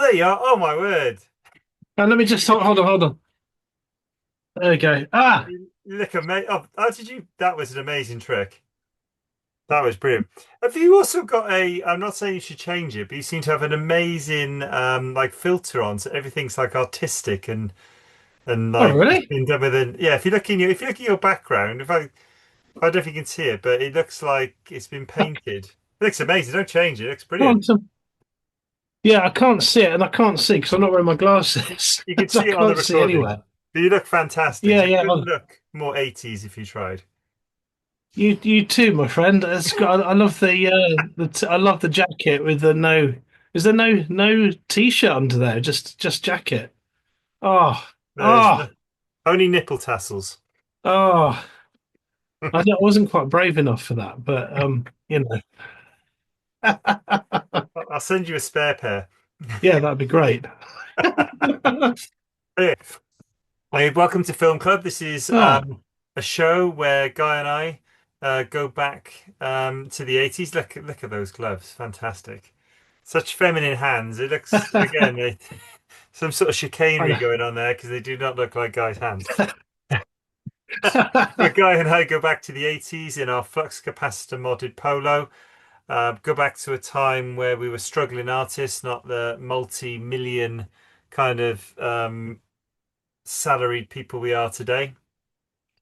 there you are. Oh my word. Let me just hold on. There we go. You look amazing. Oh, how did you? That was an amazing trick. That was brilliant. Have you also got I'm not saying you should change it, but you seem to have an amazing like filter on, so everything's like artistic and Oh, like it's really? been done with an yeah. If you look in your background, I don't know if you can see it, but it looks like it's been painted. It looks amazing. Don't change it. It looks brilliant. Yeah, I can't see it, and I can't see because I'm not wearing my glasses, You can so I see it on the can't see recording, anywhere. but you look fantastic. Yeah, You yeah. couldn't look more 80s if you tried. You too, my friend. I love I love the jacket with the no. Is there no t-shirt under there? Just jacket. Oh, There's oh, no, only nipple tassels. oh. I wasn't quite brave enough for that, but I'll send you a spare pair. yeah, that'd be great. Hey, welcome to Film Club. This is Oh, a show where Guy and I go back to the 80s. Look at those gloves. Fantastic. Such feminine hands. It looks, again, some sort of I chicanery know. going on there because they do not look like Guy's hands. But Guy and I go back to the 80s in our flux capacitor modded polo. Go back to a time where we were struggling artists, not the multi-million kind of salaried people we are today.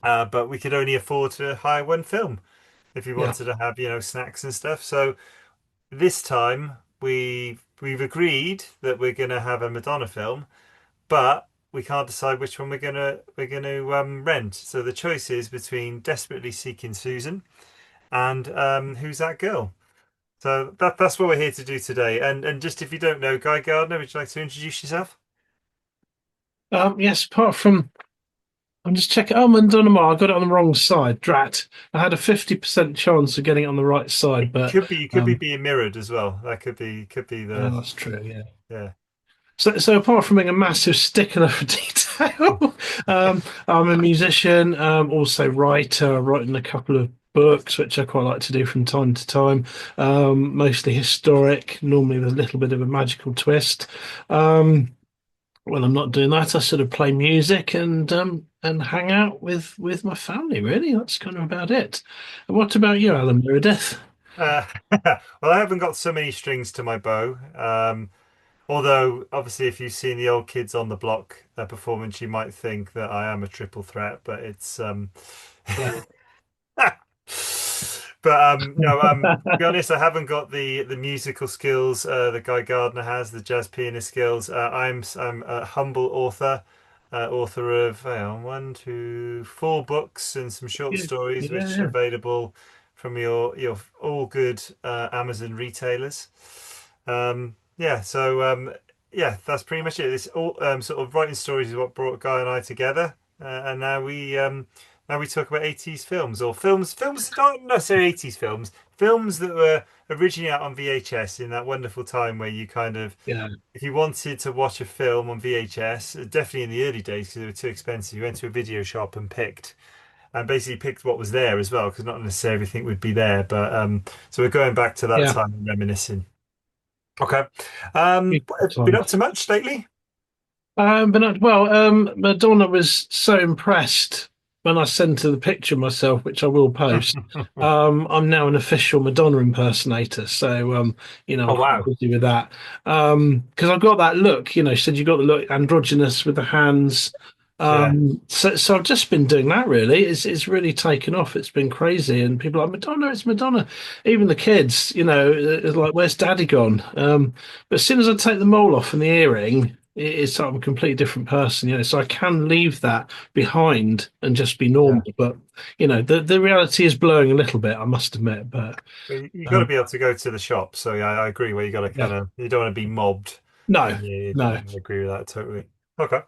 But we could only afford to hire one film if we Yeah, wanted to have, snacks and stuff. So this time we've agreed that we're gonna have a Madonna film, but we can't decide which one we're gonna rent. So the choice is between Desperately Seeking Susan and Who's That Girl? So that's what we're here to do today. And just if you don't know Guy Gardner, would you like to introduce yourself? yes. Apart from, I'm just checking. Oh, Madonna, I got it on the wrong side. Drat! I had a 50% chance of getting it on the right side, It but could be you could be being mirrored as well. That could be yeah, the that's true. Yeah. yeah. So apart from being a massive stickler for detail, I'm a musician, also writer, writing a couple of books, which I quite like to do from time to time. Mostly historic, normally with a little bit of a magical twist. Um, when I'm not doing that, I sort of play music and hang out with my family. Really, that's kind of about it. And what about you, Alan Meredith? Well, I haven't got so many strings to my bow. Although, obviously, if you've seen the old Kids on the Block performance, you might think that I am a triple threat, but it's Yeah. but no, to be honest, I haven't got the musical skills that Guy Gardner has, the jazz pianist skills. I'm a humble author, author of one, two, four books and some short Yeah, stories, which are yeah, available from your all good Amazon retailers. Yeah, so yeah, that's pretty much it. This all sort of writing stories is what brought Guy and I together, and now we talk about 80s films or films not necessarily 80s films that were originally out on VHS in that wonderful time where you kind of, yeah, if you wanted to watch a film on VHS, definitely in the early days because they were too expensive, you went to a video shop and basically picked what was there as well because not necessarily everything would be there. But so we're going back to that yeah. time and reminiscing. Okay. Good What, have you been up times. to much lately? Madonna was so impressed when I sent her the picture myself, which I will post. I'm now an official Madonna impersonator, so I'm Oh quite wow. busy with that. Because I've got that look, she said you got the look androgynous with the hands. Yeah. So I've just been doing that really. It's really taken off. It's been crazy, and people are like Madonna, it's Madonna. Even the kids, it's like, where's Daddy gone? But as soon as I take the mole off and the earring, it's sort of a completely different person, so I can leave that behind and just be Yeah. normal. But the reality is blurring a little bit, I must admit. But But you got to um, be able to go to the shop. So yeah, I agree where you got to yeah, kind of, you don't want to be mobbed. no, And yeah, no, I agree with that totally. Okay.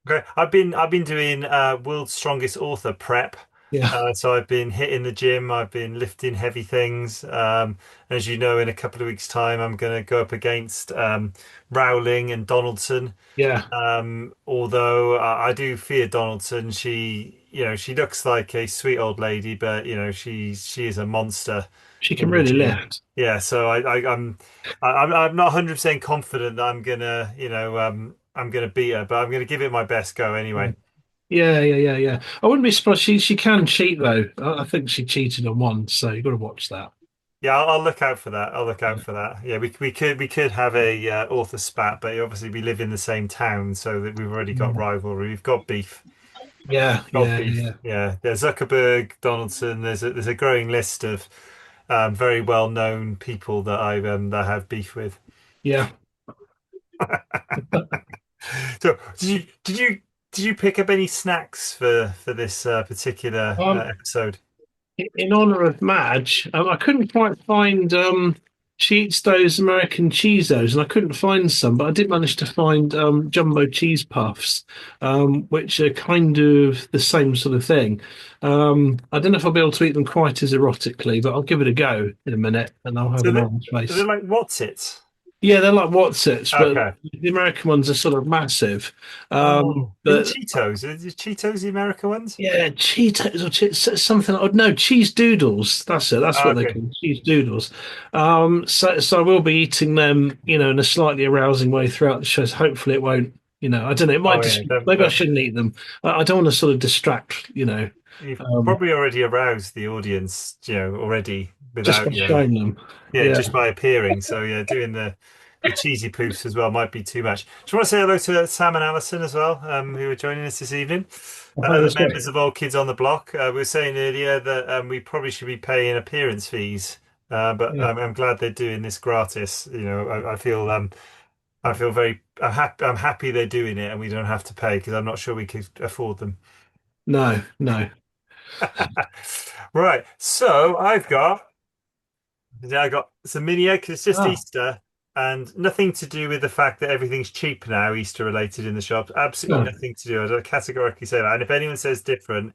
Okay. I've been doing World's Strongest Author prep. yeah, So I've been hitting the gym, I've been lifting heavy things. As you know, in a couple of weeks' time, I'm going to go up against Rowling and Donaldson. yeah, Although I do fear Donaldson, she, she looks like a sweet old lady, but she is a monster She can in the really gym. lift. Yeah, so I'm not 100% confident that I'm gonna beat her, but I'm gonna give it my best go Yeah, anyway. yeah. I wouldn't be surprised. She can cheat though. I think she cheated on one, so you've got to watch that. Yeah, I'll look out for that. I'll look out for that. Yeah, we could have a author spat, but obviously we live in the same town, so that we've already got Mm. rivalry. We've got beef. Yeah, Got yeah, beef. yeah, Yeah, there's Zuckerberg, Donaldson. There's a growing list of very well known people that I have beef with. yeah. So did you pick up any snacks for this particular Um, episode? in honor of Madge, I couldn't quite find. She eats those American Cheezos, and I couldn't find some, but I did manage to find jumbo cheese puffs, which are kind of the same sort of thing. I don't know if I'll be able to eat them quite as erotically, but I'll give it a go in a minute, and I'll have So an they're, honest they're face. like what's it? Yeah, they're like Wotsits, but Okay. the American ones are sort of massive. Oh, in But Cheetos. Are the Cheetos the American ones? yeah, Cheetos or something. Oh no, cheese doodles. That's it. That's what they Okay. call cheese doodles. So I will be eating them, in a slightly arousing way throughout the shows. Hopefully, it won't. I don't know. It might Oh yeah, just. Maybe I shouldn't eat them. I don't want to sort of distract. you've Um, probably already aroused the audience, already just by without, showing them. yeah, Yeah. just by appearing. So yeah, doing the cheesy poofs as well might be too much. Do you want to say hello to Sam and Alison as well, who are joining us this evening? Hi, Other that's members great. of Old Kids on the Block. We were saying earlier that we probably should be paying appearance fees, but Yeah. I'm glad they're doing this gratis. I feel very I'm happy they're doing it and we don't have to pay because I'm not sure we could afford them. No, no. Right, so I got some mini egg 'cause it's just Ah, Easter and nothing to do with the fact that everything's cheap now, Easter related in the shops. Absolutely no. nothing to do. I don't categorically say that. And if anyone says different,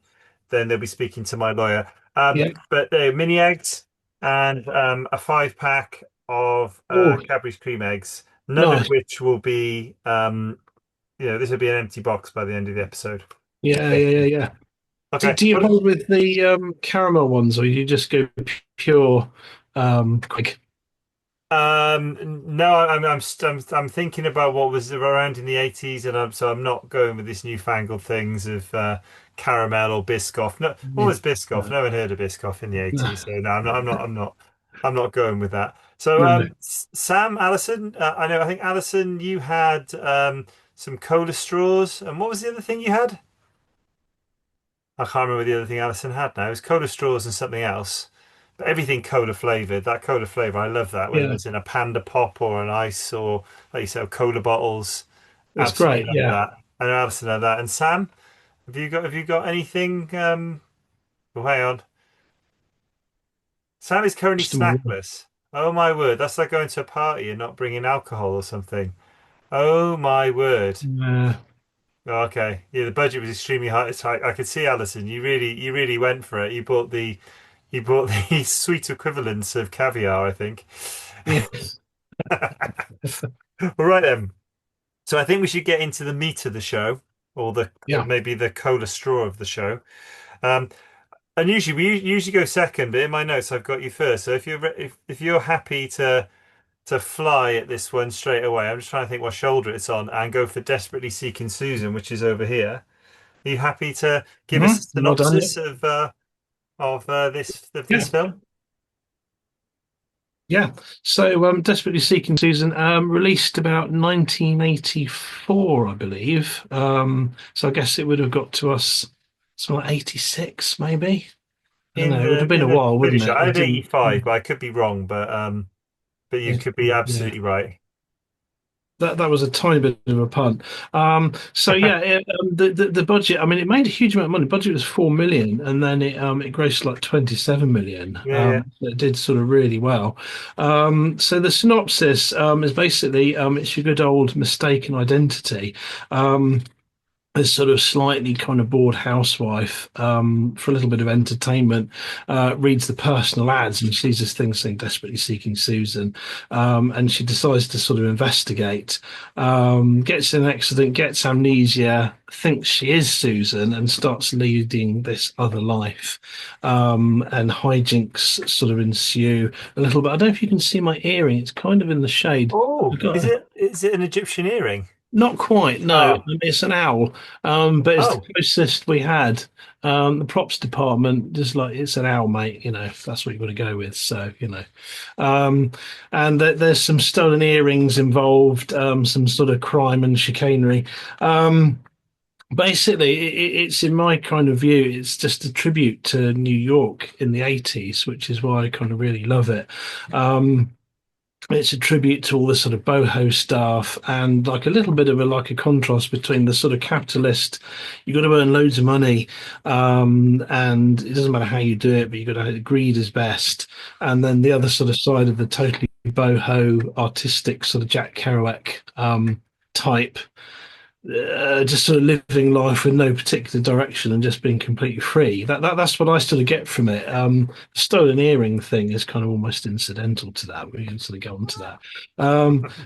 then they'll be speaking to my lawyer. Yeah. But they're mini eggs and a 5 pack of Oh, Cadbury's cream eggs, none of nice. which will be, this will be an empty box by the end of the episode. Yeah. Do, Okay. do you hold with the caramel ones, or you just go pure quick? No, I'm thinking about what was around in the 80s, and I'm not going with this newfangled things of caramel or Biscoff. No, what Yeah. was Biscoff? No, No one heard of Biscoff in the no, 80s, so no, I'm not going with that. So, no. Sam, Alison, I think Alison, you had some cola straws, and what was the other thing you had? I can't remember the other thing Alison had now. It was cola straws and something else. But everything cola flavored. That cola flavor, I love that. Whether Yeah, it's in a panda pop or an ice or like you said, cola bottles. it's Absolutely great. love Yeah, that. I know Alison had that. And Sam, have you got anything? Oh, hang on. Sam is currently just a wall. snackless. Oh my word, that's like going to a party and not bringing alcohol or something. Oh my word. Oh, okay. Yeah, the budget was extremely high. It's high. I could see Alison. You really went for it. You bought the sweet equivalents of caviar, I think. Yeah, All right then. So I think we should get into the meat of the show, or yeah. maybe the cola straw of the show. Um, and usually we usually go second, but in my notes I've got you first. So if you're happy to fly at this one straight away, I'm just trying to think what shoulder it's on, and go for Desperately Seeking Susan, which is over here. Are you happy to give us a Well done. Yeah, synopsis of this yeah. film? Yeah. So, Desperately Seeking Susan, released about 1984, I believe. So I guess it would have got to us something like 86, maybe. I don't In know. It would have the been in a the while, pretty wouldn't sure it? I I had didn't. 85, but I could be wrong. But you Yeah, could be yeah. absolutely right. That was a tiny bit of a pun. So yeah, the budget. I mean, it made a huge amount of money. The budget was 4 million, and then it grossed like 27 million. Yeah, yeah. So it did sort of really well. So the synopsis is basically it's your good old mistaken identity. Um, this sort of slightly kind of bored housewife, for a little bit of entertainment, reads the personal ads and sees this thing saying desperately seeking Susan. And she decides to sort of investigate, gets in an accident, gets amnesia, thinks she is Susan, and starts leading this other life. And hijinks sort of ensue a little bit. I don't know if you can see my earring, it's kind of in the shade. Oh, I've got is it an Egyptian earring? Not quite, no. I Ah, mean, it's an owl, but it's the oh, closest we had. The props department just like it's an owl, mate. That's what you've got to go with. Um, and there's some stolen earrings involved, some sort of crime and chicanery. Basically, it's in my kind of view, it's just a tribute to New York in the 80s, which is why I kind of really love it. Um, it's a tribute to all the sort of boho stuff and like a little bit of a contrast between the sort of capitalist, you got to earn loads of money, and it doesn't matter how you do it, but you got to greed is best. And then the other sort of side of the totally boho artistic sort of Jack Kerouac type, just sort of living life with no particular direction and just being completely free. That's what I sort of get from it. The stolen earring thing is kind of almost incidental to that. We can sort of go on to that.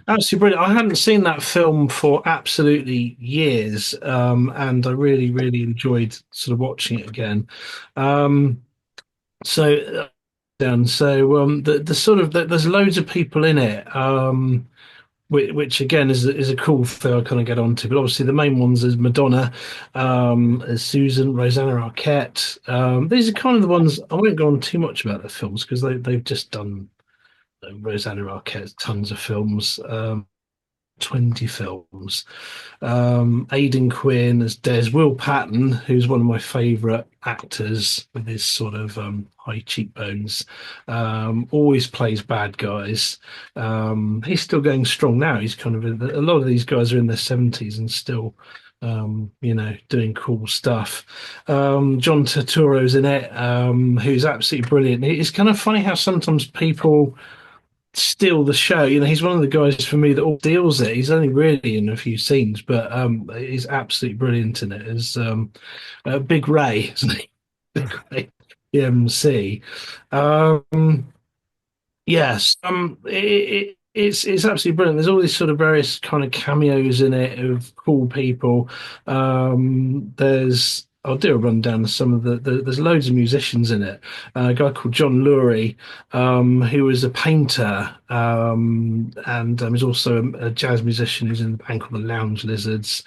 Absolutely brilliant. I hadn't seen that film for absolutely years, and I really, really enjoyed sort of watching it again. Um, so. Down. The sort of there's loads of people in it. Which again is a cool thing I kind of get onto. But obviously the main ones is Madonna, as Susan, Rosanna Arquette. These are kind of the ones I won't go on too much about the films because they've just done Rosanna Arquette tons of films, 20 films. Aidan Quinn as Des, Will Patton, who's one of my favourite actors with his sort of high cheekbones, always plays bad guys. He's still going strong now. He's kind of a lot of these guys are in their 70s and still. Doing cool stuff. John Turturro's in it, who's absolutely brilliant. It's kind of funny how sometimes people steal the show. He's one of the guys for me that all deals it. He's only really in a few scenes, but he's absolutely brilliant in it. As Big Ray, isn't he? Big Ray, the MC. Um, yes, it's absolutely brilliant. There's all these sort of various kind of cameos in it of cool people. I'll do a rundown of some of there's loads of musicians in it. A guy called John Lurie, who was a painter, and is also a jazz musician who's in the band called the Lounge Lizards.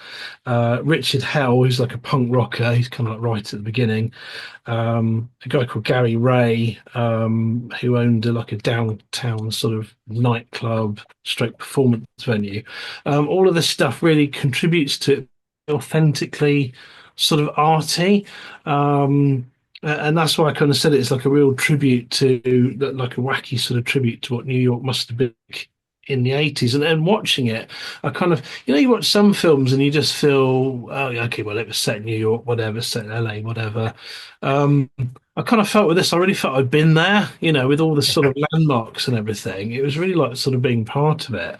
Richard Hell, who's like a punk rocker. He's kind of like right at the beginning. A guy called Gary Ray, who owned like a downtown sort of nightclub stroke performance venue. All of this stuff really contributes to it authentically sort of arty. And that's why I kind of said it's like a real tribute to, like a wacky sort of tribute to what New York must have been like in the 80s. And then watching it, I kind of, you watch some films and you just feel, oh, yeah, okay, well, it was set in New York, whatever, set in LA, whatever. Um, I kind of felt with this, I really felt I'd been there, with all the sort of landmarks and everything. It was really like sort of being part of it.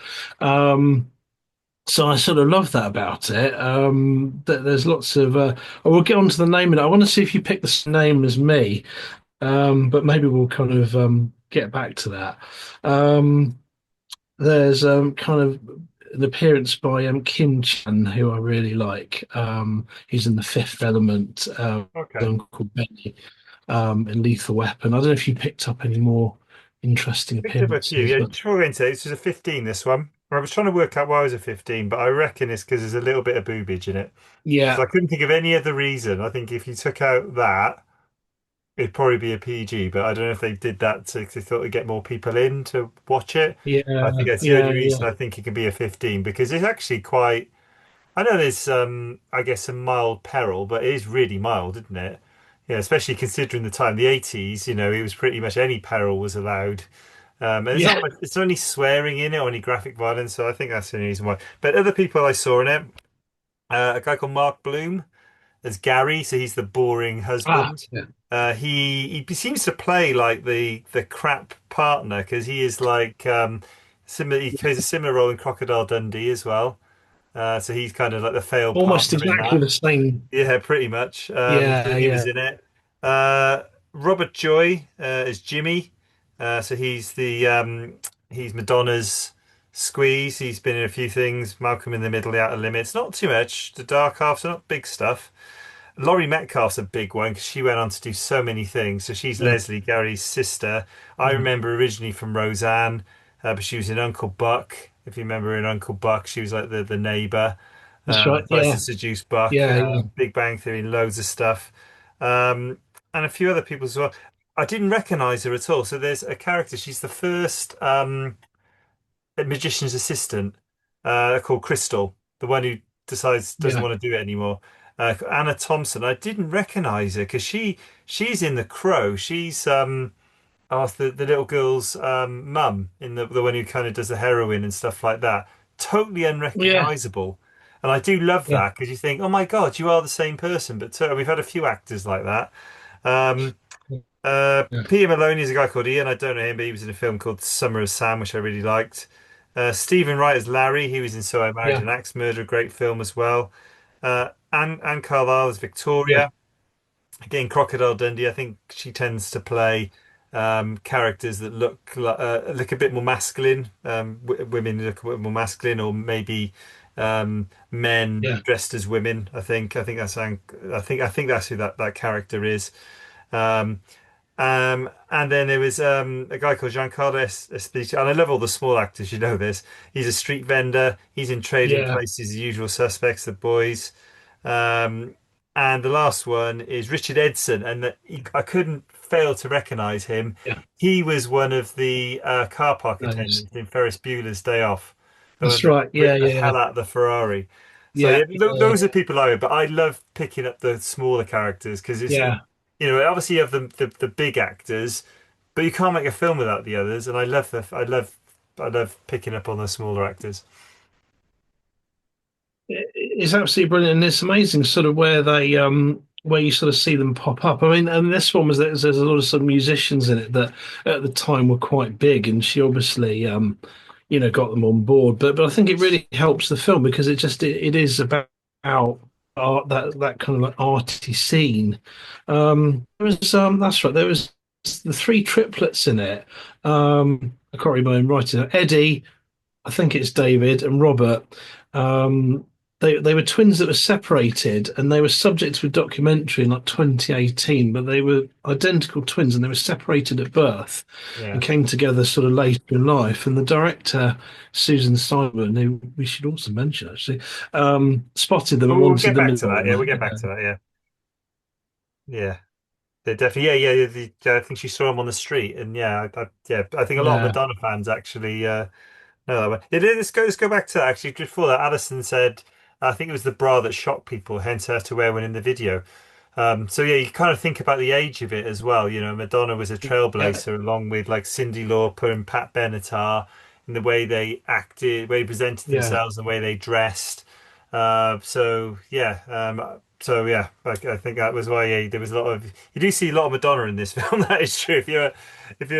So I sort of love that about it. There's lots of. I will get onto the name of it. I want to see if you pick the same name as me, but maybe we'll kind of get back to that. Um, there's kind of an appearance by Kim Chan, who I really like. He's in The Fifth Element, okay. Uncle Benny, in Lethal Weapon. I don't know if you picked up any more interesting Picked up a few. appearances, Yeah, but before we go into it, this is a 15, this one. I was trying to work out why it was a 15, but I reckon it's because there's a little bit of boobage in it. Because yeah, I couldn't think of any other reason. I think if you took out that, it'd probably be a PG, but I don't know if they did that to, 'cause they thought it'd get more people in to watch it. I think yeah, that's the only yeah, yeah, reason I think it can be a 15 because it's actually quite. I know there's I guess some mild peril, but it is really mild, isn't it? Yeah, especially considering the time, the 80s, it was pretty much any peril was allowed. And there's yeah. not much, it's only swearing in it or any graphic violence, so I think that's the only reason why. But other people I saw in it, a guy called Mark Bloom as Gary, so he's the boring Ah, husband. yeah. He seems to play like the crap partner because he is like similar. He plays a similar role in Crocodile Dundee as well. So he's kind of like the failed Almost partner in exactly that. the same. Yeah, pretty much. So Yeah, he was yeah, in it. Uh, Robert Joy is Jimmy. So he's Madonna's squeeze. He's been in a few things. Malcolm in the Middle, The Outer Limits. Not too much. The Dark Half, so not big stuff. Laurie Metcalf's a big one because she went on to do so many things. So she's yeah, Leslie Gary's sister. I yeah. remember originally from Roseanne, but she was in Uncle Buck. If you remember in Uncle Buck, she was like the neighbor. That's right. Tries to Yeah, seduce Buck. yeah, yeah, Big Bang Theory, loads of stuff, and a few other people as well. I didn't recognize her at all. So there's a character. She's the first magician's assistant called Crystal, the one who decides doesn't yeah, want to do it anymore. Anna Thompson. I didn't recognize her because she's in The Crow. She's the little girl's mum in the one who kind of does the heroin and stuff like that. Totally yeah, unrecognizable. And I do love yeah, that because you think, oh my God, you are the same person. But we've had a few actors like that. Um, yeah, Peter Maloney is a guy called Ian. I don't know him, but he was in a film called Summer of Sam, which I really liked. Stephen Wright as Larry. He was in So I Married yeah, an Axe Murderer, great film as well. Anne Carlisle as yeah, Victoria. Again, Crocodile Dundee. I think she tends to play characters that look a bit more masculine. Women look a bit more masculine, or maybe men yeah, dressed as women. I think that's who that character is. Um, and then there was a guy called Giancarlo Esposito, and I love all the small actors. You know this. He's a street vendor. He's in Trading yeah, Places, The Usual Suspects, The Boys. Um, and the last one is Richard Edson, and I couldn't fail to recognize him. yeah. He was one of the car park Nice. attendants in Ferris Bueller's Day Off, the one That's that right. Yeah, ripped the yeah, yeah, hell out of the Ferrari. So yeah, yeah, yeah, those are people I would, but I love picking up the smaller characters because yeah. obviously you have the big actors, but you can't make a film without the others. And I love picking up on the smaller actors. It's absolutely brilliant, and it's amazing sort of where you sort of see them pop up. I mean, and this one was there's a lot of sort of musicians in it that at the time were quite big, and she obviously got them on board. But I think it really helps the film because it is about art, that kind of like arty scene. There was that's right. There was the three triplets in it. I can't remember my writing. Eddie, I think it's David and Robert. Um, they were twins that were separated, and they were subject to a documentary in like 2018. But they were identical twins, and they were separated at birth and Yeah. came together sort of later in life. And the director Susan Simon, who we should also mention actually, spotted them But and we'll wanted get them back in to that. Yeah, we'll get back to that. Yeah. Yeah. They're definitely, yeah. I think she saw him on the street, and I think a lot of yeah, Madonna fans actually know that one. Let's go back to that. Actually, before that, Alison said, I think it was the bra that shocked people, hence her to wear one in the video. So yeah, you kind of think about the age of it as well. Madonna was a yeah, trailblazer along with like Cyndi Lauper and Pat Benatar in the way they acted, way they presented yeah. themselves, and the way they dressed. I think that was why there was a lot of you do see a lot of Madonna in this film. That is true. If you're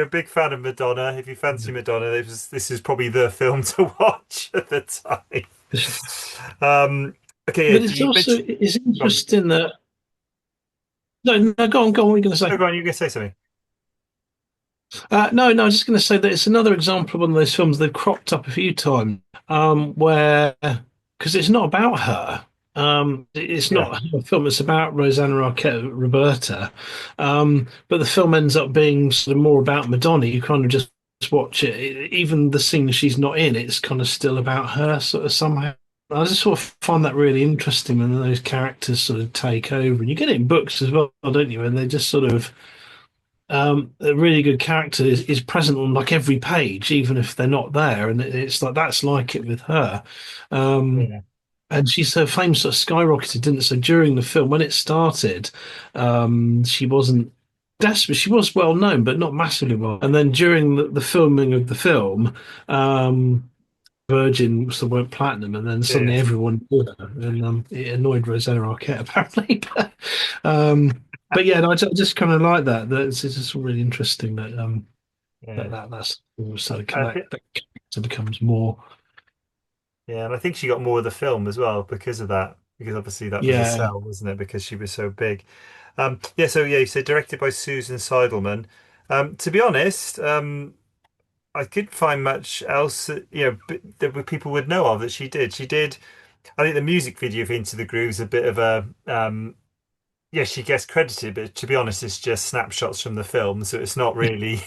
a big fan of Madonna, if you fancy Madonna, this is probably the film to watch at the time. Um, okay, yeah. But So you mentioned. it's Go on. interesting that no, no, go on, go on. What are you going to No, say? go on. You are going to say something. No, I was just going to say that it's another example of one of those films they've cropped up a few times, where because it's not about her. It's Yeah. not a film. It's about Rosanna Arquette, Roberta, but the film ends up being sort of more about Madonna. You kind of just watch it. Even the scene she's not in, it's kind of still about her sort of somehow. I just sort of find that really interesting when those characters sort of take over, and you get it in books as well, don't you? And they just sort of a really good character is present on like every page, even if they're not there. And it's like that's like it with her. Um, Yeah. and her fame sort of skyrocketed, didn't it? So during the film, when it started, she wasn't desperate. She was well known, but not massively well. And then during the filming of the film, um, Virgin sort of went platinum, and then suddenly Yeah. everyone knew her, and it annoyed Rosanna Arquette apparently. Um, but yeah, no, I just kind of like that. It's just really interesting that Yeah. that's sort of I think that character becomes more. Yeah, and I think she got more of the film as well because of that. Because obviously that was a Yeah, sell, wasn't it? Because she was so big. Yeah, so yeah, you said directed by Susan Seidelman. To be honest, I couldn't find much else that people would know of that she did. She did. I think the music video for Into the Groove is a bit of a yeah, she gets credited, but to be honest, it's just snapshots from the film, so it's not really.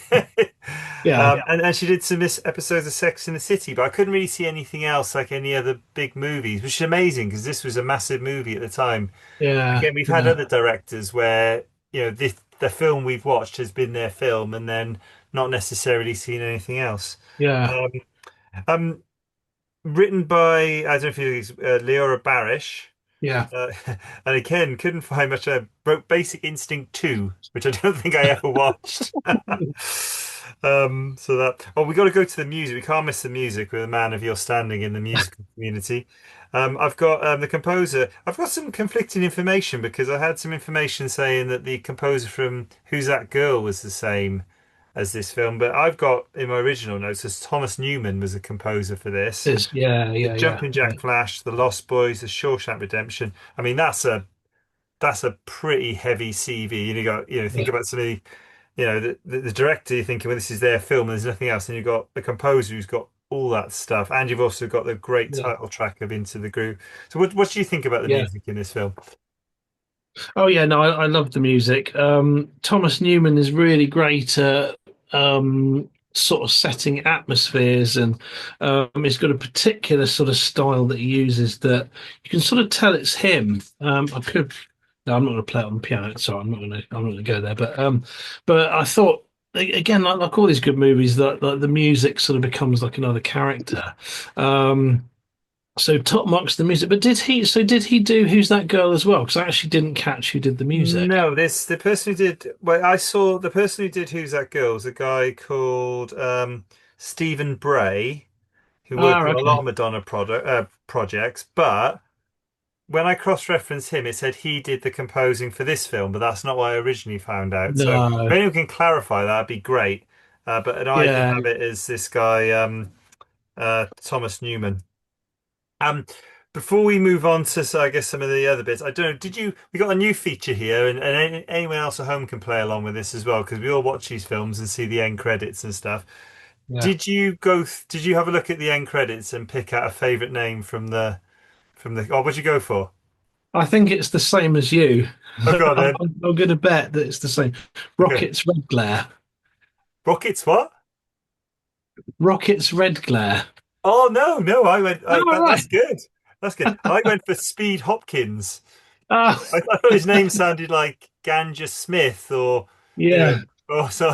yeah, And she did some episodes of Sex in the City, but I couldn't really see anything else like any other big movies, which is amazing because this was a massive movie at the time. yeah, Again, we've had yeah, other directors where, the film we've watched has been their film and then not necessarily seen anything else. yeah, Um, um, Written by, I don't know if it's Leora Barish. yeah. Uh, and again, couldn't find much. Wrote Basic Instinct 2, which I don't think I ever watched. So that, oh, we got to go to the music. We can't miss the music with a man of your standing in the musical community. I've got the composer. I've got some conflicting information because I had some information saying that the composer from Who's That Girl was the same as this film, but I've got in my original notes as Thomas Newman was a composer for this. It's yeah, The yeah, yeah, Jumping yeah, Jack Flash, The Lost Boys, The Shawshank Redemption. I mean, that's a pretty heavy CV. And you got, yeah, think about somebody, the director, you're thinking, well, this is their film and there's nothing else. And you've got the composer who's got all that stuff. And you've also got the great yeah, title track of Into the Groove. So what do you think about the yeah. music in this film? Oh yeah, no, I love the music. Thomas Newman is really great at sort of setting atmospheres, and he's got a particular sort of style that he uses that you can sort of tell it's him. I could, no, I'm not going to play it on the piano, so I'm not going to go there. But I thought again, like all these good movies, that like, the music sort of becomes like another character. Um, so top marks the music, but did he? So did he do Who's That Girl as well? Because I actually didn't catch who did the music. No, this the person who did. Well, I saw the person who did Who's That Girl was a guy called Stephen Bray, who Ah, worked on a lot okay. of Madonna projects. But when I cross-referenced him, it said he did the composing for this film, but that's not what I originally found out. So if No. anyone can clarify that, that'd be great. But and I did Yeah. have it as this guy, Thomas Newman. Um, Before we move on to, so I guess some of the other bits, I don't know, we got a new feature here, and anyone else at home can play along with this as well, because we all watch these films and see the end credits and stuff. Yeah. Did you have a look at the end credits and pick out a favorite name oh, what'd you go for? I think it's the same as you. Oh, go on then. I'm going to bet that it's the same. Okay. Rocket's Red Glare. Rockets, what? Rocket's Red Glare. Oh no, no, I went. Oh, all That's right. good. That's good. I went for Speed Hopkins. Ah, I thought his name sounded like Ganja Smith, or you know, yeah. or so,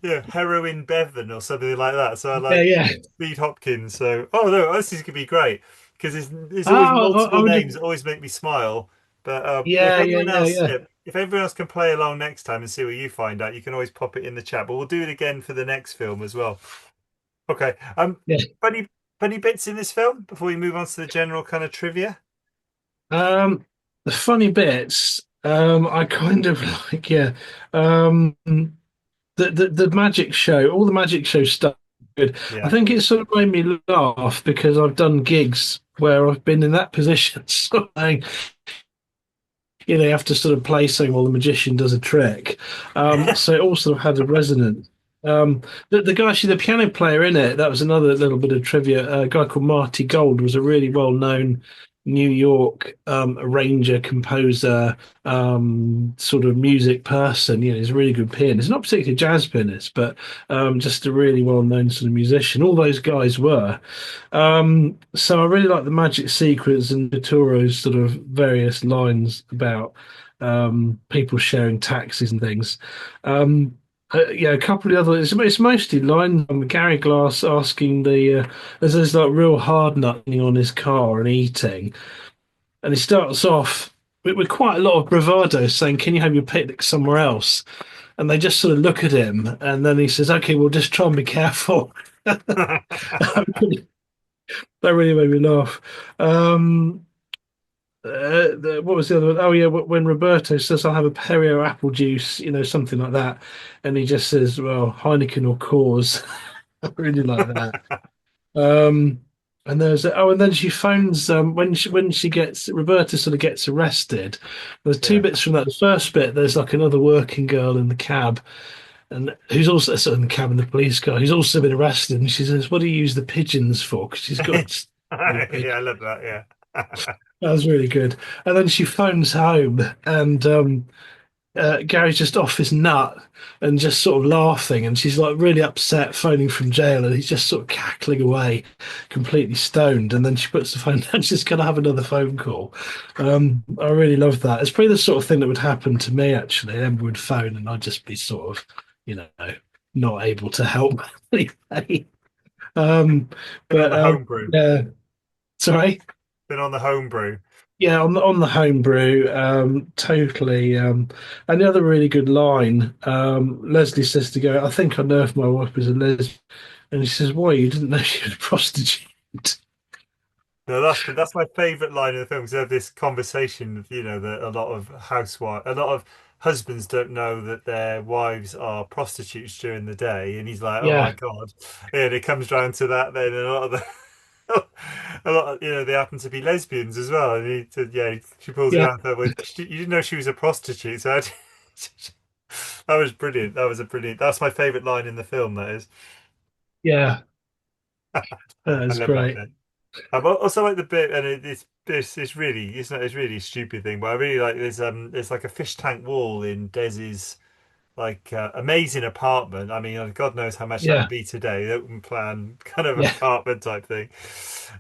Heroin Bevan or something like that. So I Yeah, like yeah. Speed Hopkins. So, oh no, this is gonna be great because there's always I multiple would names have. that always make me smile. But if Yeah, yeah, everyone yeah, else, yeah. yeah, if everyone else can play along next time and see what you find out, you can always pop it in the chat. But we'll do it again for the next film as well. Okay. Yeah. Funny, funny bits in this film before we move on to the general kind of trivia. Um, the funny bits, I kind of like, yeah. Um, the magic show, all the magic show stuff, good. I Yeah. think it sort of made me laugh because I've done gigs where I've been in that position. So, like, you have to sort of play saying, well, the magician does a trick. So it all sort of had a resonance. The guy, actually, the piano player in it, that was another little bit of trivia. A guy called Marty Gold was a really well-known New York arranger, composer, sort of music person. He's a really good pianist. Not particularly a jazz pianist, but just a really well-known sort of musician. All those guys were. So I really like the magic sequence and Vitoro's sort of various lines about people sharing taxis and things. Yeah, a couple of other. It's mostly lines. Gary Glass asking there's like real hard nutting on his car and eating, and he starts off with quite a lot of bravado, saying, "Can you have your picnic somewhere else?" And they just sort of look at him, and then he says, "Okay, well, just try and be careful." That really made me laugh. What was the other one? Oh yeah, when Roberto says I'll have a Perrier apple juice, something like that, and he just says, "Well, Heineken or Coors." I really like that. And and then she phones when she gets Roberta sort of gets arrested. There's two Yeah. bits from that. The first bit, there's like another working girl in the cab, and who's also sort of in the cab in the police car, who's also been arrested. And she says, "What do you use the pigeons for?" Because she's got Yeah, pigeons. I love that. Yeah. That was really good. And then she phones home, and Gary's just off his nut and just sort of laughing, and she's like really upset, phoning from jail, and he's just sort of cackling away, completely stoned. And then she puts the phone down. She's going to have another phone call. I really love that. It's probably the sort of thing that would happen to me actually. Emma would phone, and I'd just be sort of, you know, not able to help anyway. Um, Been on but the homebrew. yeah, sorry. Been on the homebrew. Yeah, on the homebrew, totally. And the other really good line, Leslie says to go, "I think I know if my wife was a lesbian," and he says, "Why? You didn't know she was a prostitute?" No, that's my favourite line in the film because they have this conversation, you know, that a lot of husbands don't know that their wives are prostitutes during the day, and he's like, "Oh my Yeah, God," and it comes down to that. Then a lot of a lot of, you know, they happen to be lesbians as well, and he said, "Yeah," she pulls it yeah, out. Well, you didn't know she was a prostitute, so that was brilliant. That's my favourite line in the film. That is, yeah. I That's love that great. bit. I also like the bit, and it's really a stupid thing, but I really like there's like a fish tank wall in Desi's like amazing apartment. I mean, God knows how much that would Yeah, be today, the open plan kind of yeah, apartment type thing.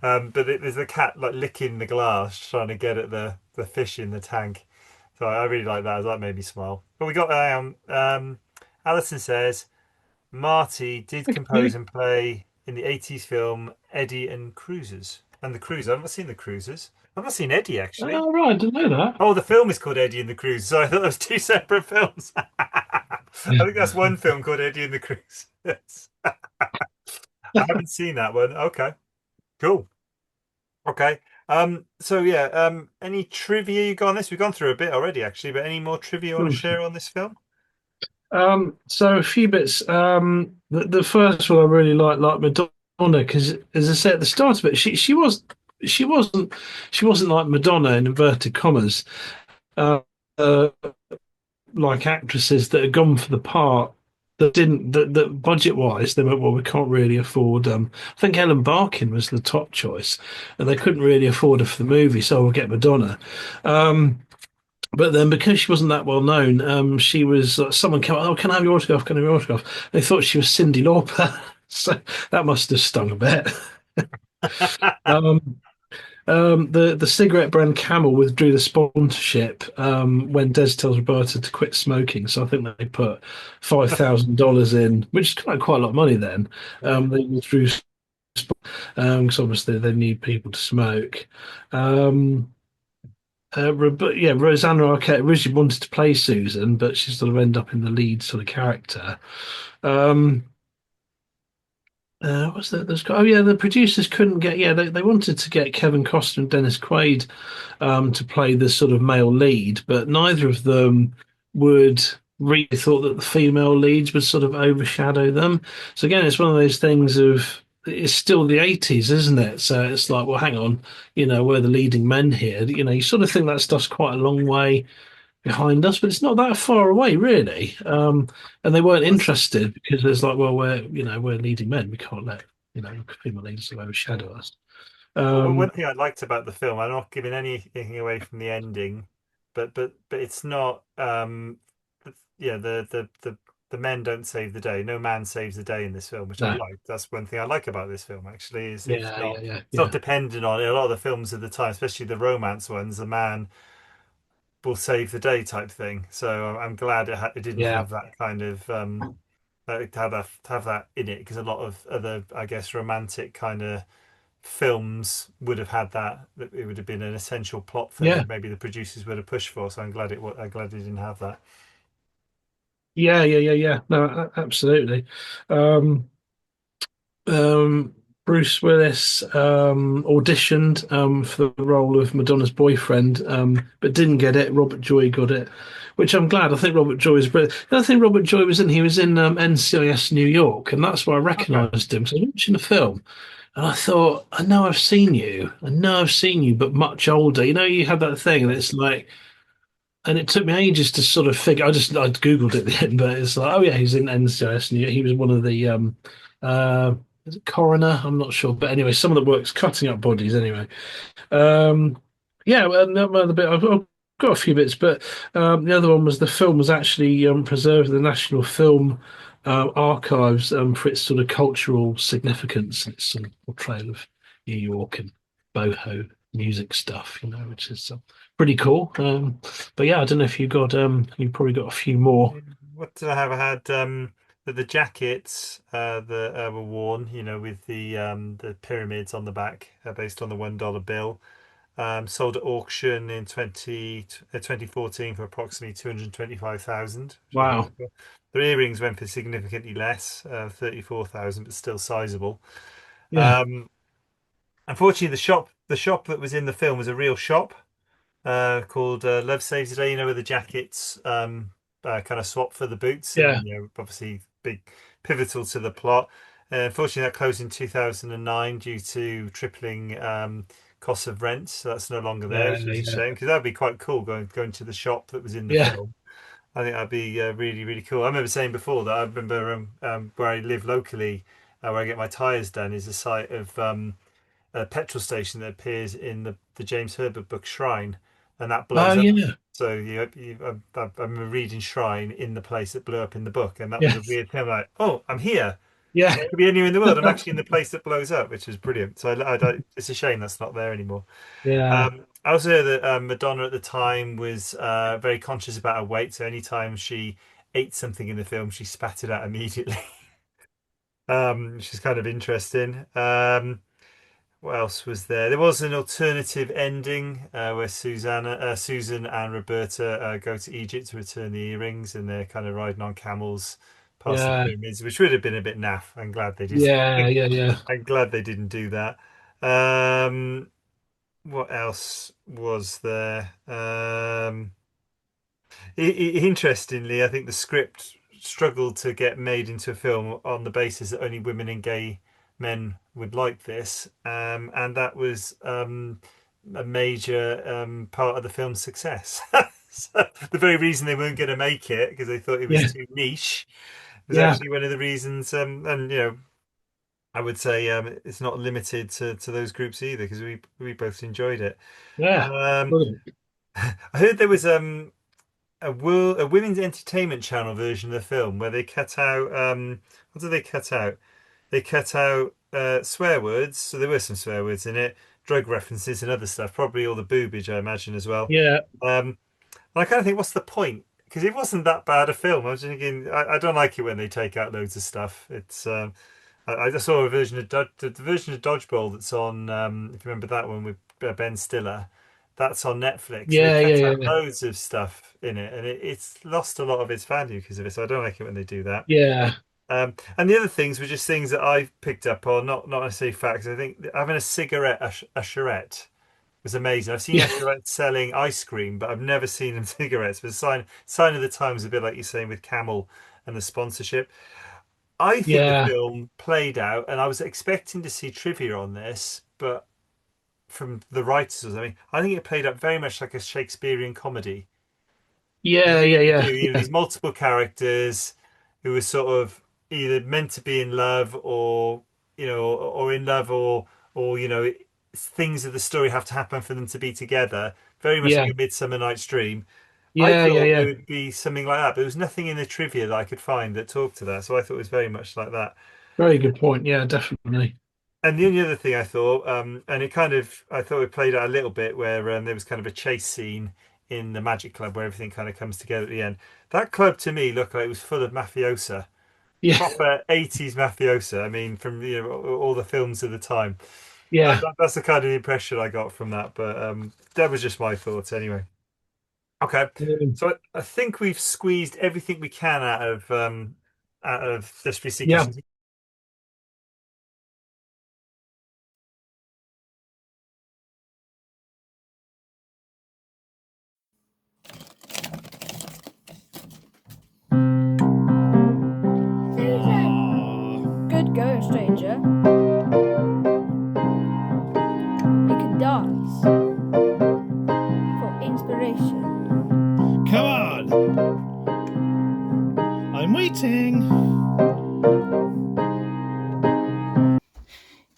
But there's a cat like licking the glass, trying to get at the fish in the tank. So I really like that. That made me smile. But we got Alison says. Marty did thank compose you. and play in the 80s film Eddie and Cruisers. And the Cruisers. I've not seen the Cruisers. I've not seen Eddie actually. Oh, right, I didn't know that. Oh, the film is called Eddie and the Cruisers. So I thought it was two separate films. I think that's one film called Eddie and the Cruisers. I haven't seen that one. Okay, cool. Okay. So yeah, any trivia you got on this? We've gone through a bit already actually, but any more trivia you want to share on this film? So a few bits. The first one I really like Madonna, because as I said at the start of it, she wasn't she wasn't like Madonna in inverted commas. Uh, uh, like actresses that had gone for the part that didn't that budget wise they went, well, we can't really afford. I think Ellen Barkin was the top choice, and they couldn't really afford her for the movie, so we'll get Madonna. Um, but then, because she wasn't that well known, she was someone came, "Oh, can I have your autograph? Can I have your autograph?" They thought she was Cyndi Lauper, so that must have stung a bit. Um, the cigarette brand Camel withdrew the sponsorship when Des tells Roberta to quit smoking. So I think they put $5,000 in, which is quite a lot of money then. Yeah. They withdrew because obviously they need people to smoke. Um, but yeah, Rosanna Arquette originally wanted to play Susan, but she sort of ended up in the lead sort of character. Um, what's that? Oh yeah, the producers couldn't get. Yeah, they wanted to get Kevin Costner and Dennis Quaid to play the sort of male lead, but neither of them would really thought that the female leads would sort of overshadow them. So again, it's one of those things of it's still the 80s, isn't it? So it's like, well, hang on, we're the leading men here. You sort of think that stuff's quite a long way behind us, but it's not that far away, really. And they weren't What's interested because it's like, well, we're leading men. We can't let, female leaders sort of overshadow us. Well, one Um, thing I liked about the film, I'm not giving anything away from the ending, but it's not yeah, the men don't save the day. No man saves the day in this film, which I no, like. That's one thing I like about this film actually, is yeah, yeah, yeah, it's not yeah, dependent on it. A lot of the films of the time, especially the romance ones, the man will save the day type thing. So I'm glad it didn't yeah, have that kind of to have that in it because a lot of other, I guess, romantic kind of films would have had that it would have been an essential plot thing yeah, that maybe the producers would have pushed for. So I'm glad it didn't have that. yeah, yeah, yeah, yeah. No, absolutely. Um, um, Bruce Willis auditioned for the role of Madonna's boyfriend, but didn't get it. Robert Joy got it, which I'm glad. I think Robert Joy is brilliant. The other thing Robert Joy was in, he was in NCIS New York, and that's where I Okay. recognised him. So I was watching the film, and I thought, I know I've seen you. I know I've seen you, but much older. You know, you have that thing, and it's like, and it took me ages to sort of figure. I googled it then, but it's like, oh yeah, he's in NCIS. And he was one of the uh, is it coroner? I'm not sure, but anyway, someone that works cutting up bodies. Anyway, yeah, well, another bit. I've got a few bits, but the other one was the film was actually preserved in the National Film Archives for its sort of cultural significance and its sort of portrayal of New York and boho music stuff, which is pretty cool. But yeah, I don't know if you got you probably got a few more. What did I have? I had the jackets that were worn, with the pyramids on the back, based on the $1 bill. Sold at auction in 2014 for approximately 225,000, which was Wow. really cool. The earrings went for significantly less, 34,000, but still sizable. Yeah. Um, Unfortunately, the shop that was in the film was a real shop, called Love Saves the Day. Where the jackets kind of swap for the boots, Yeah. and obviously big pivotal to the plot. Unfortunately, that closed in 2009 due to tripling costs of rent. So that's no longer there, Yeah. which is a Yeah. shame because that'd be quite cool going to the shop that was in the Yeah. film. I think that'd be really really cool. I remember saying before that I remember where I live locally, where I get my tires done, is a site of a petrol station that appears in the James Herbert book Shrine, and that Oh blows up. yeah. So I remember reading Shrine in the place that blew up in the book, and that was Yeah. a weird thing. Like, oh, I'm here. Yeah. I could be anywhere in the world. I'm actually in the place that blows up, which is brilliant. So it's a shame that's not there anymore. Yeah. I also heard that Madonna at the time was very conscious about her weight. So anytime she ate something in the film, she spat it out immediately, which is kind of interesting. What else was there? There was an alternative ending where Susan and Roberta go to Egypt to return the earrings, and they're kind of riding on camels past the Yeah. pyramids, which would have been a bit naff. I'm glad they did. Yeah. Yeah. Yeah. I'm glad they didn't do that. Um, what else was there? Interestingly, I think the script struggled to get made into a film on the basis that only women and gay men would like this, and that was a major part of the film's success. So the very reason they weren't going to make it, because they thought it was Yeah. too niche, was Yeah. actually one of the reasons. And I would say it's not limited to those groups either, because we both enjoyed it. Yeah. Um, Brilliant. I heard there was a women's entertainment channel version of the film where they cut out what did they cut out? They cut out swear words, so there were some swear words in it, drug references and other stuff, probably all the boobage I imagine as well. Yeah. And I kind of think, what's the point? Because it wasn't that bad a film. I was thinking, I don't like it when they take out loads of stuff. It's I just saw a version of the version of Dodgeball that's on. If you remember that one with Ben Stiller, that's on Netflix. They Yeah. Yeah. cut Yeah. out Yeah. loads of stuff in it, and it's lost a lot of its value because of it. So I don't like it when they do that. Yeah. And the other things were just things that I've picked up on, not necessarily facts. I think having a cigarette usherette was amazing. I've seen Yeah. usherattes selling ice cream, but I've never seen them cigarettes. But sign of the times, a bit like you're saying with Camel and the sponsorship. I think the Yeah. film played out, and I was expecting to see trivia on this, but from the writers or something, I think it played out very much like a Shakespearean comedy. I Yeah. really do. Yeah. Yeah. These multiple characters who were sort of either meant to be in love, or or in love, or things of the story have to happen for them to be together. Very much like Yeah. a Midsummer Night's Dream. I Yeah. Yeah. thought there Yeah. would be something like that, but there was nothing in the trivia that I could find that talked to that. So I thought it was very much like that. Very good point. Yeah, definitely. And the only other thing I thought, and it kind of, I thought it played out a little bit where there was kind of a chase scene in the Magic Club where everything kind of comes together at the end. That club to me looked like it was full of mafiosa, Yeah. proper 80s mafiosa. I mean, from all the films of the time. Yeah. That's the kind of impression I got from that. But that was just my thoughts anyway. Okay, Um, so I think we've squeezed everything we can out of this 360 yeah. questions. exciting.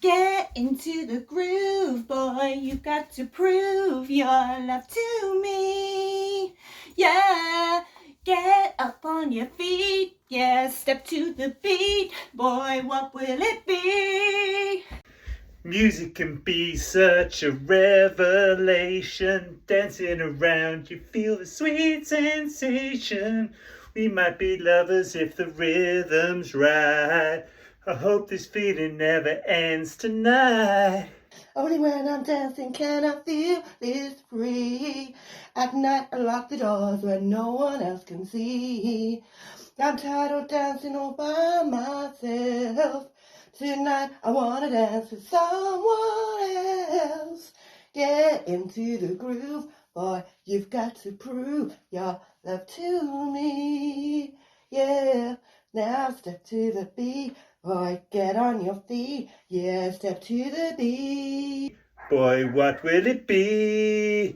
Get into the groove, boy, you've got to prove your love to me. Yeah, get up on your feet, yeah, step to the beat, boy, what will it be? Music can be such a revelation. Dancing around, you feel the sweet sensation. We might be lovers if the rhythm's right. I hope this feeling never ends tonight. Only when I'm dancing can I feel this free. At night I lock the doors where no one else can see. I'm tired of dancing all by myself. Tonight I wanna dance with someone else. Get into the groove, boy, you've got to prove your love to me. Yeah, now step to the beat. Boy, get on your feet, yeah, step to the beat. Boy, what will it be?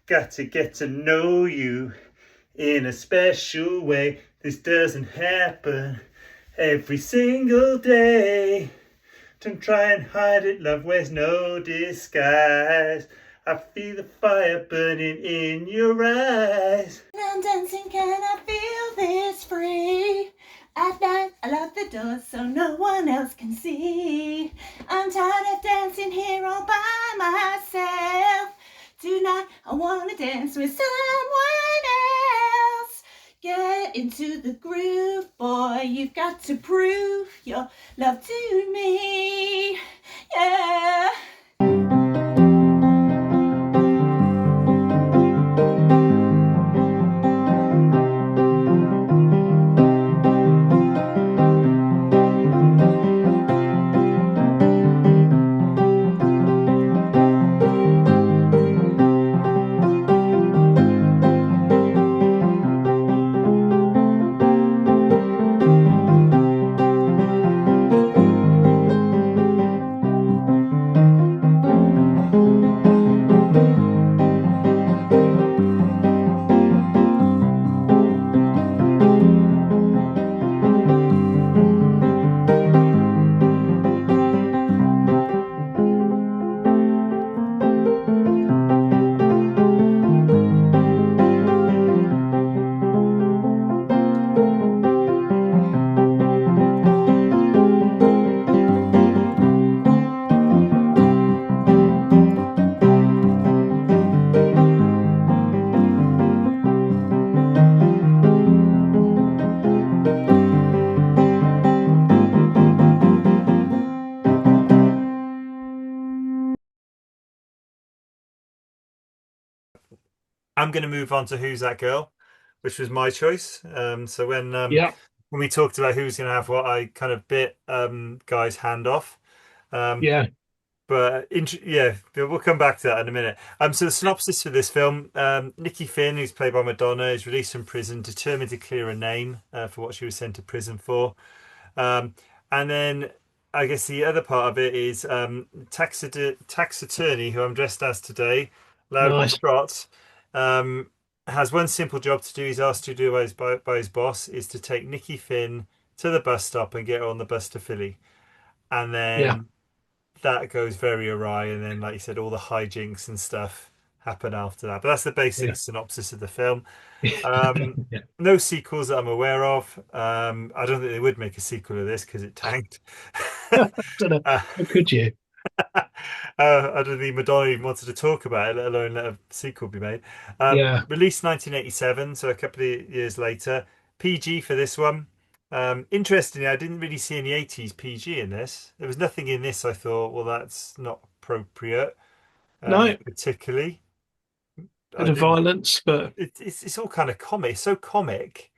Got to get to know you in a special way. This doesn't happen every single day. Don't try and hide it, love wears no disguise. I feel the fire burning in your eyes. When I'm dancing, can I feel this free? At night, I lock the doors so no one else can see. I'm tired of dancing here all by myself. Tonight, I wanna dance with someone else. Get into the groove, boy, you've got to prove your love to me. Yeah. I'm going to move on to Who's That Girl, which was my choice. So Yeah, when we talked about who's going to have what, I kind of bit Guy's hand off. Um, yeah, yeah, we'll come back to that in a minute. So the synopsis for this film: Nikki Finn, who's played by Madonna, is released from prison, determined to clear a name for what she was sent to prison for. Um, and then I guess the other part of it is tax attorney, who I'm dressed as today, Loud nice. Trot, um, has one simple job to do. He's asked to do by his boss is to take Nikki Finn to the bus stop and get her on the bus to Philly. And Yeah, then that goes very awry, and then, like you said, all the hijinks and stuff happen after that. But that's the basic yeah, synopsis of the film. Um, yeah. no sequels that I'm aware of. I don't think they would make a sequel of this because it tanked. Don't know. uh, How could you? I don't think Madonna even wanted to talk about it, let alone let a sequel be made. Yeah, Released 1987, so a couple of years later. PG for this one. Interestingly, I didn't really see any 80s PG in this. There was nothing in this I thought, well, that's not appropriate, no, particularly. I bit of didn't. violence, but It's all kind of comic. It's so comic.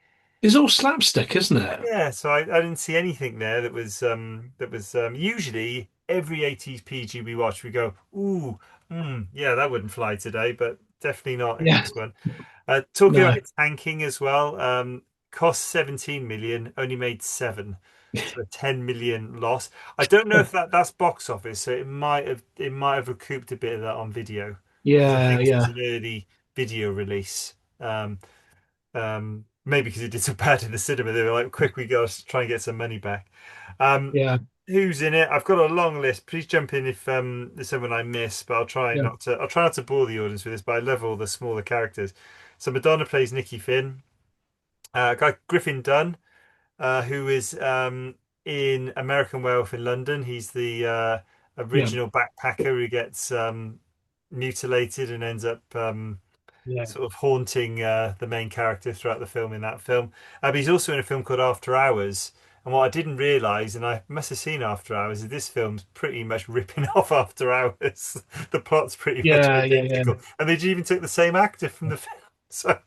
it's all slapstick, isn't it? Yeah, so I didn't see anything there that was usually every 80s PG we watch, we go, ooh, yeah, that wouldn't fly today, but definitely not in Yeah, this one. Talking about no, its tanking as well, cost 17 million, only made seven, so a 10 million loss. I don't know if that's box office, so it might have recouped a bit of that on video because I yeah, think it was yeah, an early video release. Um, maybe because he did so bad in the cinema, they were like, "Quick, we got to try and get some money back." Um, Yeah, who's in it? I've got a long list. Please jump in if there's someone I miss, but I'll try yeah, not to. I'll try not to bore the audience with this, but I love all the smaller characters. So Madonna plays Nikki Finn. Guy Griffin Dunn, who is in American Werewolf in London. He's the yeah, original backpacker who gets mutilated and ends up yeah, sort of haunting the main character throughout the film in that film. But he's also in a film called After Hours. And what I didn't realise, and I must have seen After Hours, is this film's pretty much ripping off After Hours. The plot's pretty much yeah, yeah, yeah. identical. And they even took the same actor from the film. So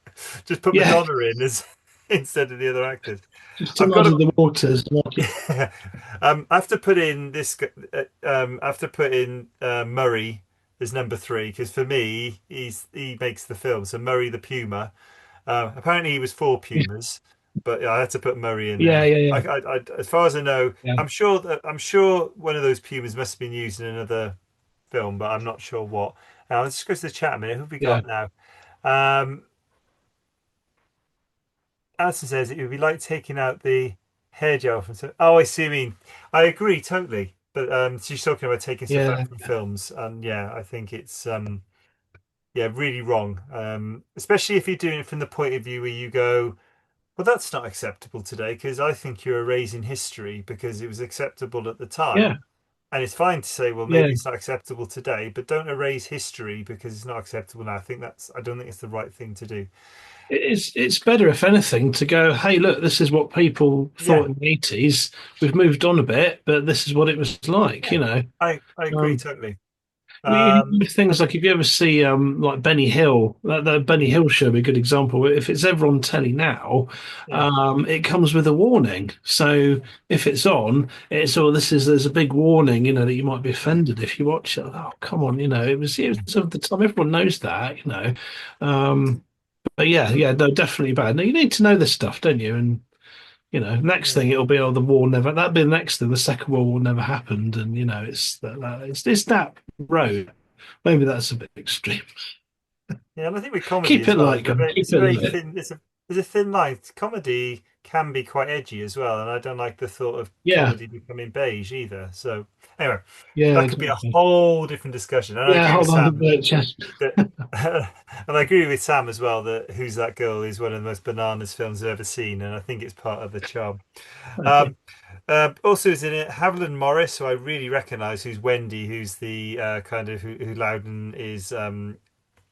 just put Yeah, Madonna in as instead of the other actors. just to I've got muddy to the waters. Like it. I have to put in this. I have to put in Murray as number three because for me, he makes the film. So Murray the Puma. Apparently, he was for pumas, but I had to put Murray in Yeah, there. yeah, yeah, As far as I know, yeah. I'm sure one of those pumas must have been used in another film, but I'm not sure what. Now let's just go to the chat a minute. Who have we Yeah. got now? Um, Alison says it would be like taking out the hair gel from some. Oh, I see. I mean, I agree totally. But she's talking about taking stuff out Yeah, from films, and yeah, I think it's yeah, really wrong. Especially if you're doing it from the point of view where you go, well, that's not acceptable today because I think you're erasing history because it was acceptable at the yeah, time. And it's fine to say, well, yeah. maybe it's not acceptable today, but don't erase history because it's not acceptable now. I don't think it's the right thing to do. It's better, if anything, to go, hey, look, this is what people Yeah, thought in the 80s. We've moved on a bit, but this is what it was like, yeah, I agree Um, totally. you things like if you ever see like Benny Hill, that Benny Hill show would be a good example. If it's ever on telly now, Yeah. it comes with a warning. So if it's on, it's there's a big warning, that you might be offended if you watch it. Oh, come on, it was of the time. Everyone knows that. Um, but yeah, yeah, no, definitely bad. No, you need to know this stuff, don't you? And next Yeah. thing it'll be, oh, the war never. That'll be the next thing. The Second World War never happened, and it's that road. Maybe that's a bit extreme. Yeah, and I think with comedy Keep as it well, light, guys. it's Keep a it very light. thin. There's a thin line. Comedy can be quite edgy as well, and I don't like the thought of Yeah, comedy becoming beige either. So anyway, yeah, that could be a exactly. whole different discussion. And I Yeah, agree with hold on, Sam but just that, and I agree with Sam as well that Who's That Girl is one of the most bananas films I've ever seen, and I think it's part of the charm. okay. Um, also is in it Haviland Morris, who I really recognise, who's Wendy, who's the kind of who Loudon is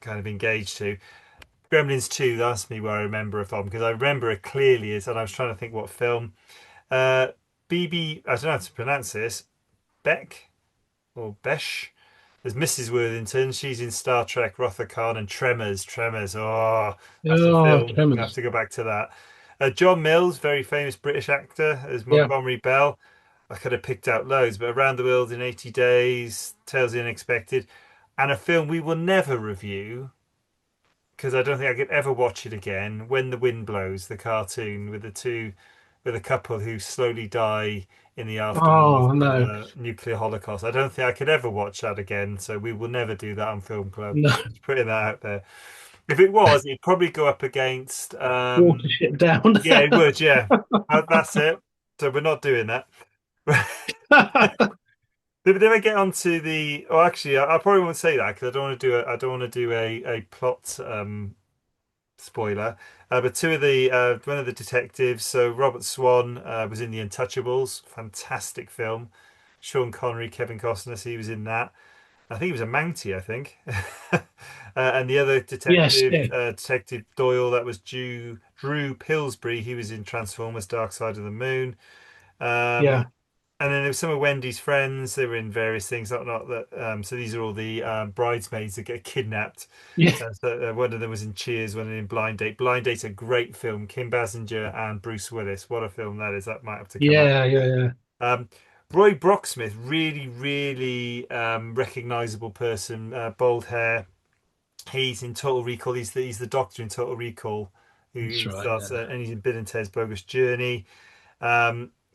kind of engaged to. Gremlins 2, that's me where I remember it from because I remember it clearly as and I was trying to think what film. Uh BB I don't know how to pronounce this. Beck or Besh. There's Mrs. Worthington. She's in Star Trek, Rotha Khan, and Tremors. Tremors. Oh, that's a Oh, film. I have tremors. to go back to that. John Mills, very famous British actor, as Yeah. Montgomery Bell. I could have picked out loads, but Around the World in 80 Days, Tales of the Unexpected, and a film we will never review because I don't think I could ever watch it again. When the Wind Blows, the cartoon with a couple who slowly die in the aftermath Oh of no, a nuclear holocaust. I don't think I could ever watch that again. So we will never do that on Film Club. no. Just putting that out there. If it was, it'd probably go up against. Water shit down. Yeah, it would. Yeah, that's it. So we're not doing that. Did we get onto the? Oh, actually, I probably won't say that because I don't want to do I don't want to do a plot spoiler. But two of the one of the detectives. So Robert Swan was in The Untouchables, fantastic film. Sean Connery, Kevin Costner, so he was in that. I think he was a Mountie, I think. And the other Yes, detective, yeah, Detective Doyle, that was Drew Pillsbury. He was in Transformers: Dark Side of the Moon. yeah, Um, and then there was some of Wendy's friends. They were in various things. Not that. So these are all the bridesmaids that get kidnapped. yeah, One of them was in Cheers, one in Blind Date. Blind Date's a great film. Kim Basinger and Bruce Willis. What a film that is. That might have to come up. yeah, yeah, yeah. Um, Roy Brocksmith, really, really recognizable person. Bald hair. He's in Total Recall. He's the doctor in Total Recall That's who right. starts, Yeah, and he's in Bill and Ted's Bogus Journey.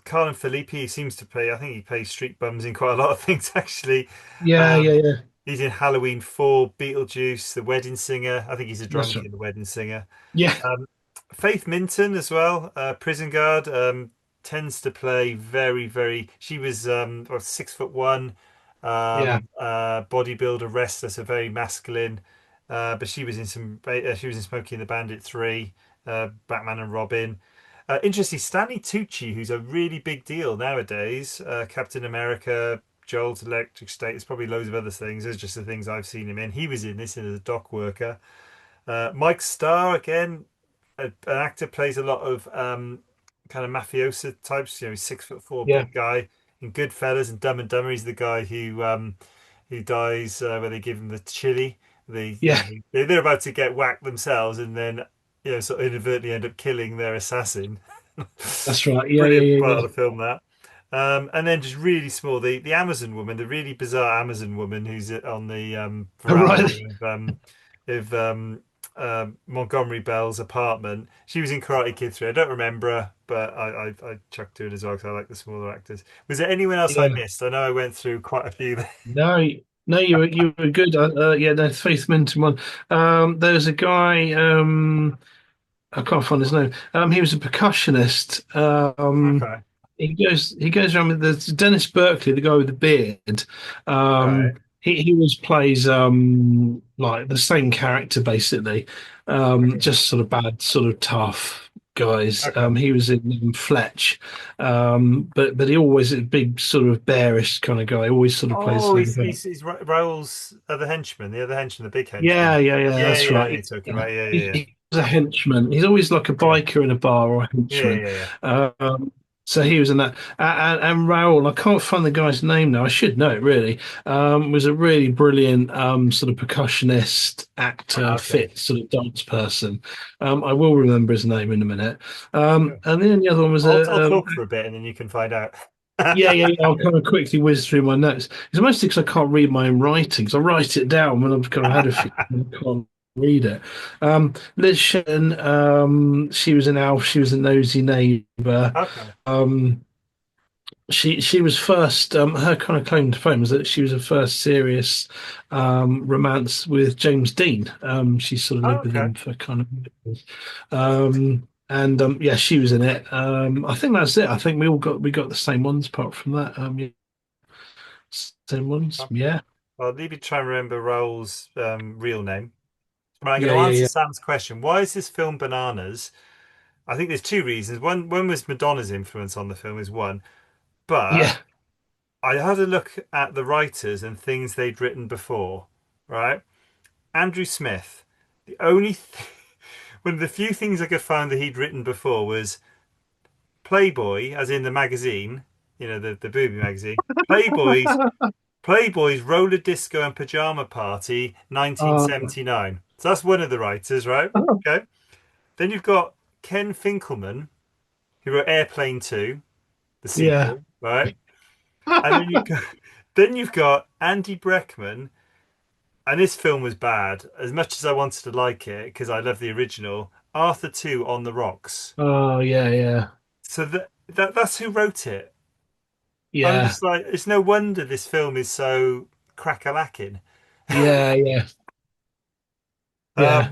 Carlin Felipe seems to play. I think he plays street bums in quite a lot of things actually. yeah, yeah, Um, yeah. he's in Halloween 4, Beetlejuice, The Wedding Singer. I think he's a That's drunk right. in The Wedding Singer. Yeah, Um, Faith Minton as well, prison guard, tends to play very, very. She was 6'1", Yeah, bodybuilder, wrestler, so very masculine. But she was in she was in Smokey and the Bandit 3, Batman and Robin. Interesting, Stanley Tucci, who's a really big deal nowadays. Captain America, Joel's Electric State. There's probably loads of other things. Those are just the things I've seen him in. He was in this as a dock worker. Mike Starr again, an actor plays a lot of kind of mafiosa types. He's 6'4", yeah, big guy in Goodfellas and Dumb and Dumber. He's the guy who dies when they give him the chili. yeah. They're about to get whacked themselves, and then sort of inadvertently end up killing their assassin. That's right. Yeah, yeah, Brilliant yeah, part of yeah. the film that. And then just really small, the Amazon woman, the really bizarre Amazon woman who's on the veranda Right. of Montgomery Bell's apartment. She was in Karate Kid 3. I don't remember her, but I chucked her in as well because I like the smaller actors. Was there anyone else I Yeah. missed? I know I went through quite a few there. No, no, you were good. Yeah, the Faith Minton one. There's a guy. I can't find his name. He was a percussionist. Okay. He goes around with the Dennis Berkeley, the guy with the beard. Right. He always plays like the same character basically, Okay. just sort of bad, sort of tough guys. Okay. He was in Fletch, but he always a big sort of bearish kind of guy. Always sort of plays Oh, the same. he's Raoul's other henchman, the other henchman, the big Yeah, henchman. yeah, yeah, Yeah, that's yeah, I know right. you're talking Yeah. about. Yeah, He, yeah, he's a henchman. He's always like a yeah. biker in a bar or a Yeah, henchman. yeah, yeah, Um, so he was in that. And Raoul, I can't find the guy's name now. I should know it really. Was a really brilliant sort of percussionist, actor, yeah. Okay. fit sort of dance person. I will remember his name in a minute. Yeah. And then the other one was I'll a talk for a bit and then you can find out. yeah, yeah, yeah. I'll kind of quickly whiz through my notes. It's mostly because I can't read my own writing. So I write it down when I've kind of had a few. I can't read it. Liz Shen, she was an Alf. She was a nosy neighbour. Okay. Um, she was first. Her kind of claim to fame was that she was a first serious romance with James Dean. She sort of Oh, lived with okay. him for kind of years. And yeah, she was in it. I think that's it. I think we got the same ones apart from that. Yeah, same ones. Okay. Yeah, Well, I'll leave you to try and remember Raoul's real name. Right, I'm going yeah, to yeah, answer yeah, Sam's question. Why is this film bananas? I think there's two reasons. One was Madonna's influence on the film is one, but yeah. I had a look at the writers and things they'd written before, right? Andrew Smith, the only one of the few things I could find that he'd written before was Playboy, as in the magazine, the booby magazine. Playboy's Roller Disco and Pajama Party, Uh, 1979. So that's one of the writers, right? Okay. Then you've got Ken Finkelman, who wrote Airplane 2, the yeah, sequel, right? And then you've got Andy Breckman, and this film was bad. As much as I wanted to like it, because I love the original, Arthur 2 on the Rocks. oh yeah, yeah, So that's who wrote it. I'm yeah, just like, it's no wonder this film is so crack-a-lacking. yeah, yeah, yeah,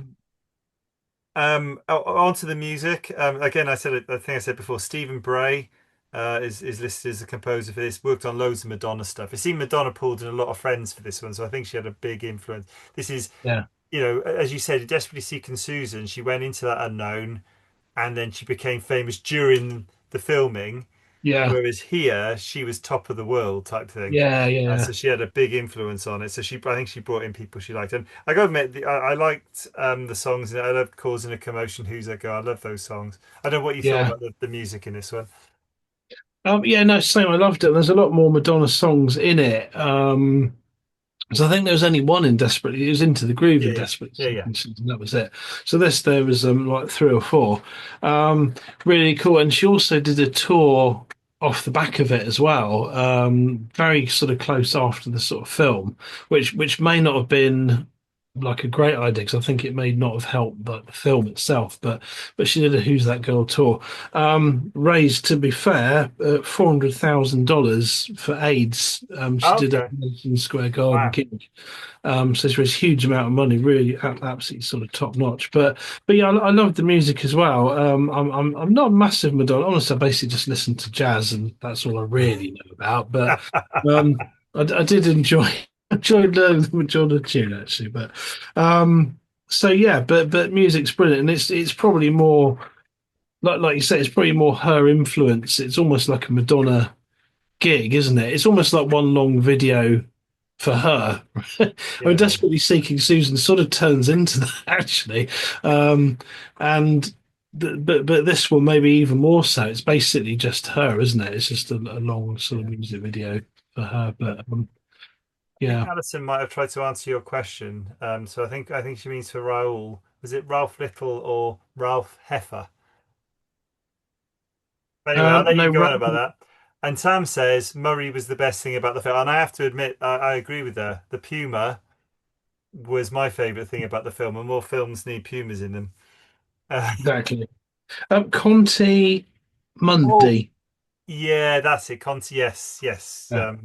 Um, onto the music. Again, I think I said before, Stephen Bray is listed as a composer for this. Worked on loads of Madonna stuff. It seemed Madonna pulled in a lot of friends for this one, so I think she had a big influence. This is, yeah, as you said, Desperately Seeking Susan. She went into that unknown, and then she became famous during the filming. yeah, Whereas here, she was top of the world type thing. yeah, So yeah, she had a big influence on it. So I think she brought in people she liked. And I got to admit, I liked the songs. I loved Causing a Commotion, Who's That Girl. I love those songs. I don't know what you thought yeah. about the music in this one. Yeah, no, same. I loved it. There's a lot more Madonna songs in it. So I think there was only one in Desperately. It was Into the Groove Yeah, in yeah, Desperate yeah, yeah, Sequences, and that was it. So there was like three or four. Really cool. And she also did a tour off the back of it as well. Very sort of close after the sort of film, which may not have been like a great idea because I think it may not have helped like the film itself, but she did a Who's That Girl tour. Raised, to be fair, $400,000 for AIDS. She Oh, did a okay. Madison Square Garden Wow. gig. So she raised a huge amount of money, really absolutely sort of top notch. But yeah, I love the music as well. I'm not a massive Madonna. Honestly, I basically just listen to jazz, and that's all I really know about. But I did enjoy enjoyed learning the Madonna tune actually. But so yeah, but music's brilliant, and it's probably more like you say, it's probably more her influence. It's almost like a Madonna gig, isn't it? It's almost like one long video for her. I mean, Yeah. Desperately Seeking Susan sort of turns into that actually, and but this one maybe even more so. It's basically just her, isn't it? It's just a long sort of Yeah. music video for her. But I think yeah, Alison might have tried to answer your question. So I think she means for Raoul. Was it Ralph Little or Ralph Heifer? Anyway, I'll let you no, go on about that. And Sam says Murray was the best thing about the film, and I have to admit I agree with her. The puma was my favourite thing about the film, and more films need pumas in them. Uh, exactly. Conti oh, Mundi. yeah, that's it. Conti, yes, yes, Yeah,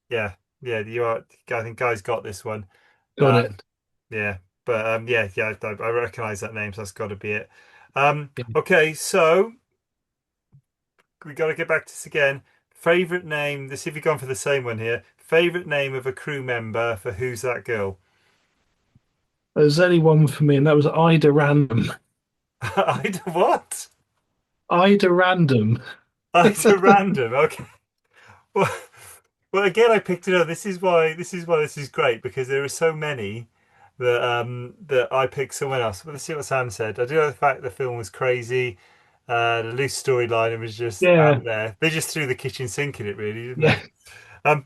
yeah, yeah. You are. I think Guy's got this one. got Uh, it. yeah, but yeah, yeah. I recognise that name, so that's got to be it. Yeah. Okay, so we got to get back to this again. Favorite name. Let's see if we've gone for the same one here. Favorite name of a crew member for Who's That Girl? There's only one for me, and that was Ida Random. I what? Ida Random. Ida Random. Okay. Well, well, again, I picked it up. This is why this is great because there are so many that I picked someone else. But let's see what Sam said. I do know the fact the film was crazy. The loose storyline, it was just Yeah, out there. They just threw the kitchen sink in it, really, didn't they? yeah. Um,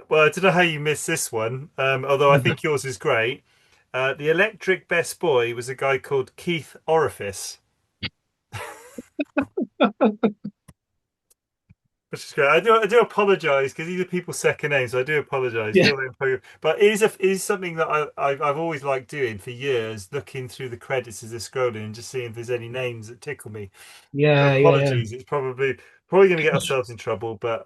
well, I don't know how you missed this one, although I think yours is great. The Electric Best Boy was a guy called Keith Orifice, which is great. I do apologise because these are people's second names, so I do apologise. Yeah, But it is something that I've always liked doing for years, looking through the credits as they're scrolling and just seeing if there's any names that tickle me. So yeah, yeah, yeah. apologies. It's probably going to get ourselves in trouble, but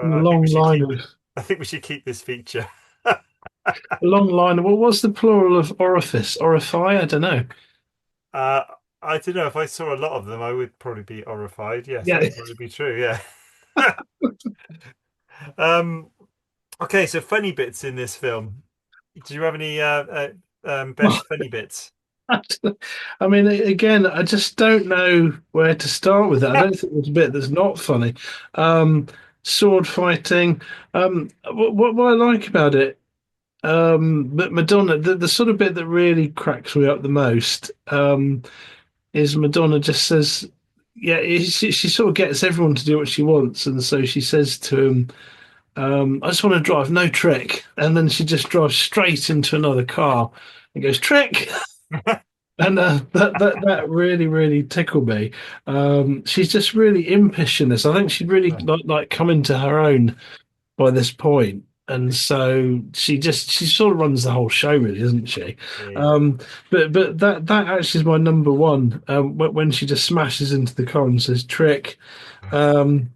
And a I think we long should line keep of it. I think we should keep this feature. a long line of what was the plural of orifice? Orify? I don't know. Uh, I don't know if I saw a lot of them, I would probably be horrified. Yes, Yeah, that would probably be true. Yeah. Um, okay, so funny bits in this film. Do you have any well, best funny bits? I mean, again, I just don't know where to start with it. I don't think there's a bit that's not funny. Um, Sword fighting. What I like about it, but Madonna, the sort of bit that really cracks me up the most, is Madonna just says, yeah, she sort of gets everyone to do what she wants, and so she says to him, I just want to drive, no trick, and then she just drives straight into another car and goes trick. And that really tickled me. She's just really impish in this. I think she'd really like come into her own by this point, and so she sort of runs the whole show, really, isn't she? Yeah. Um, but that actually is my number one. When she just smashes into the car and says "trick," um,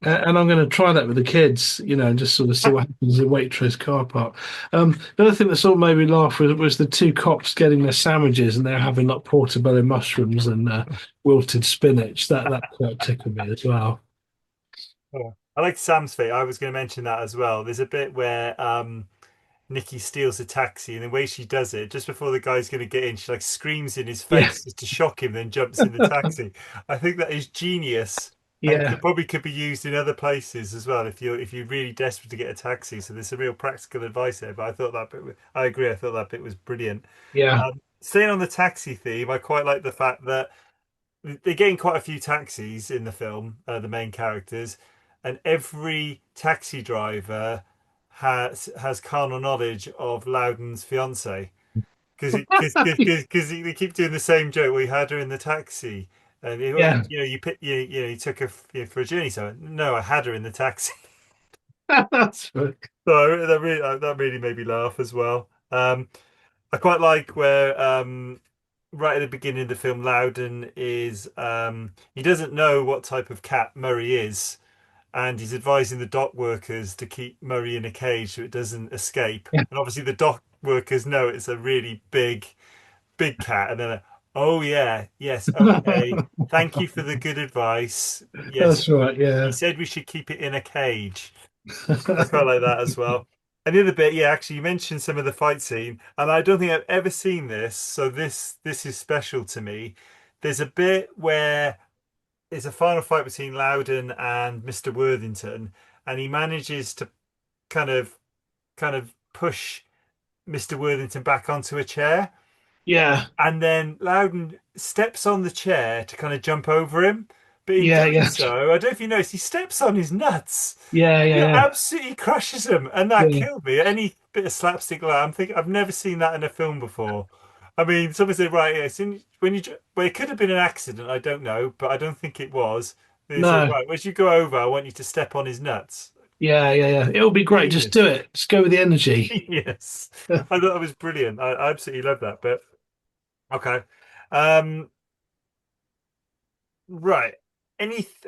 and I'm going to try that with the kids, and just sort of see what happens in Waitrose car park. The other thing that sort of made me laugh was the two cops getting their sandwiches and they're having like portobello mushrooms and wilted spinach. That quite tickled me as well. Oh. I like Sam's fate. I was going to mention that as well. There's a bit where Nikki steals a taxi, and the way she does it, just before the guy's going to get in, she like screams in his Yeah, face just to shock him, then jumps in the taxi. I think that is genius, and yeah, probably could be used in other places as well if you're really desperate to get a taxi. So there's some real practical advice there. But I thought that I agree. I thought that bit was brilliant. yeah, Staying on the taxi theme, I quite like the fact that they're getting quite a few taxis in the film, the main characters, and every taxi driver has carnal knowledge of Loudon's fiance because they keep doing the same joke. We had her in the taxi, and yeah. you took her for a journey. So no, I had her in the taxi. That's right. So that really made me laugh as well. I quite like where right at the beginning of the film, Loudon is he doesn't know what type of cat Murray is, and he's advising the dock workers to keep Murray in a cage so it doesn't escape. Yeah. And obviously the dock workers know it's a really big cat, and they're like, "Oh yeah, yes, okay. Thank you for the good advice. Yes, That's right. he Yeah. said we should keep it in a cage." I quite like that as well. And the other bit, yeah, actually, you mentioned some of the fight scene, and I don't think I've ever seen this, so this is special to me. There's a bit where it's a final fight between Loudon and Mr. Worthington, and he manages to kind of push Mr. Worthington back onto a chair, Yeah. and then Loudon steps on the chair to kind of jump over him. But in Yeah. doing Yeah. so, I don't know if you noticed, he steps on his nuts. Yeah. He Yeah. absolutely crushes him, and that Yeah. killed me. Any bit of slapstick like that, I'm thinking I've never seen that in a film before. I mean, someone said, right, yeah, well, it could have been an accident, I don't know, but I don't think it was. They said, No. right, as you go over, I want you to step on his nuts. Yeah. Yeah. Yeah. It'll be great. Just Genius. do it. Just go with the energy. Yes. I thought that was brilliant. I absolutely love that bit. Okay. Um, Right.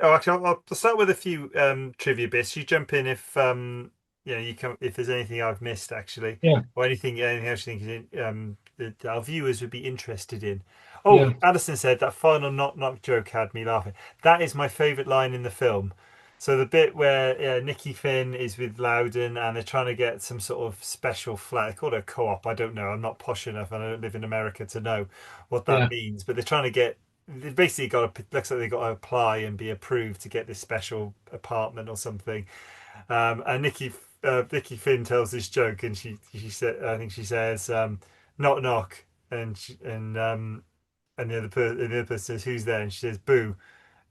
Oh, actually, I'll start with a few trivia bits. You jump in if you come if there's anything I've missed actually, Yeah. or anything else you think that our viewers would be interested in. Oh, Yeah. Alison said that final knock knock joke had me laughing. That is my favorite line in the film. So the bit where Nikki Finn is with Loudon and they're trying to get some sort of special flat. They call it a co-op. I don't know. I'm not posh enough and I don't live in America to know what that Yeah. means. But they're trying to get they basically got to looks like they got to apply and be approved to get this special apartment or something. And Nikki Finn tells this joke, and she said I think she says knock knock, and the other person says who's there, and she says boo,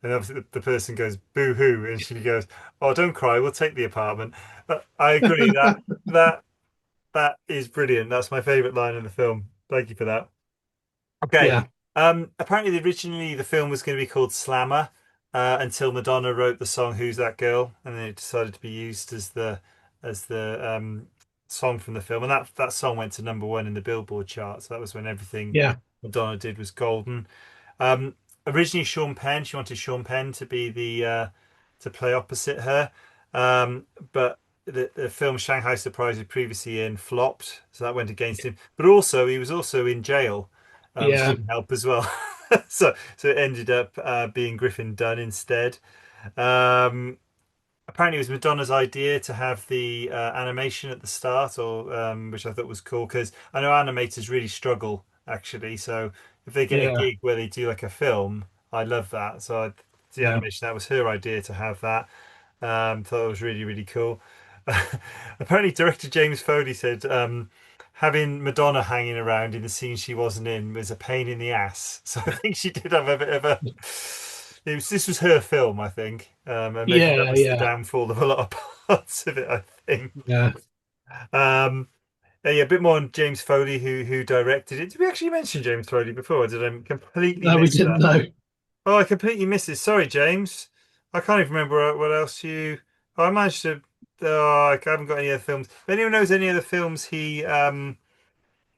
and obviously the person goes boo hoo, and she goes oh don't cry, we'll take the apartment. But I agree that that is brilliant. That's my favourite line in the film. Thank you for that. Okay. Yeah. Apparently, originally the film was going to be called Slammer until Madonna wrote the song "Who's That Girl," and then it decided to be used as the song from the film. And that song went to number one in the Billboard chart. So that was when everything Yeah. Madonna did was golden. Um, Originally, Sean Penn, she wanted Sean Penn to be the to play opposite her, but the film Shanghai Surprise had previously in flopped, so that went against him. But also, he was also in jail, which Yeah. didn't help as well. So it ended up being Griffin Dunn instead. Um, Apparently, it was Madonna's idea to have the animation at the start, or which I thought was cool because I know animators really struggle actually. So if they get a Yeah. gig where they do like a film, I love that. The Yeah. animation that was her idea to have that. Thought it was really really cool. Apparently, director James Foley said having Madonna hanging around in the scene she wasn't in was a pain in the ass. So I think she did have a bit of a. This was her film, I think, and maybe that Yeah. was the Yeah. downfall of a lot of parts of it. I think. Yeah. Um, yeah, a bit more on James Foley, who directed it. Did we actually mention James Foley before? Or did I completely No, we miss didn't that? know. Oh, I completely missed it. Sorry, James. I can't even remember what else you. Oh, I managed to. Oh, I haven't got any other films. If anyone knows any other films he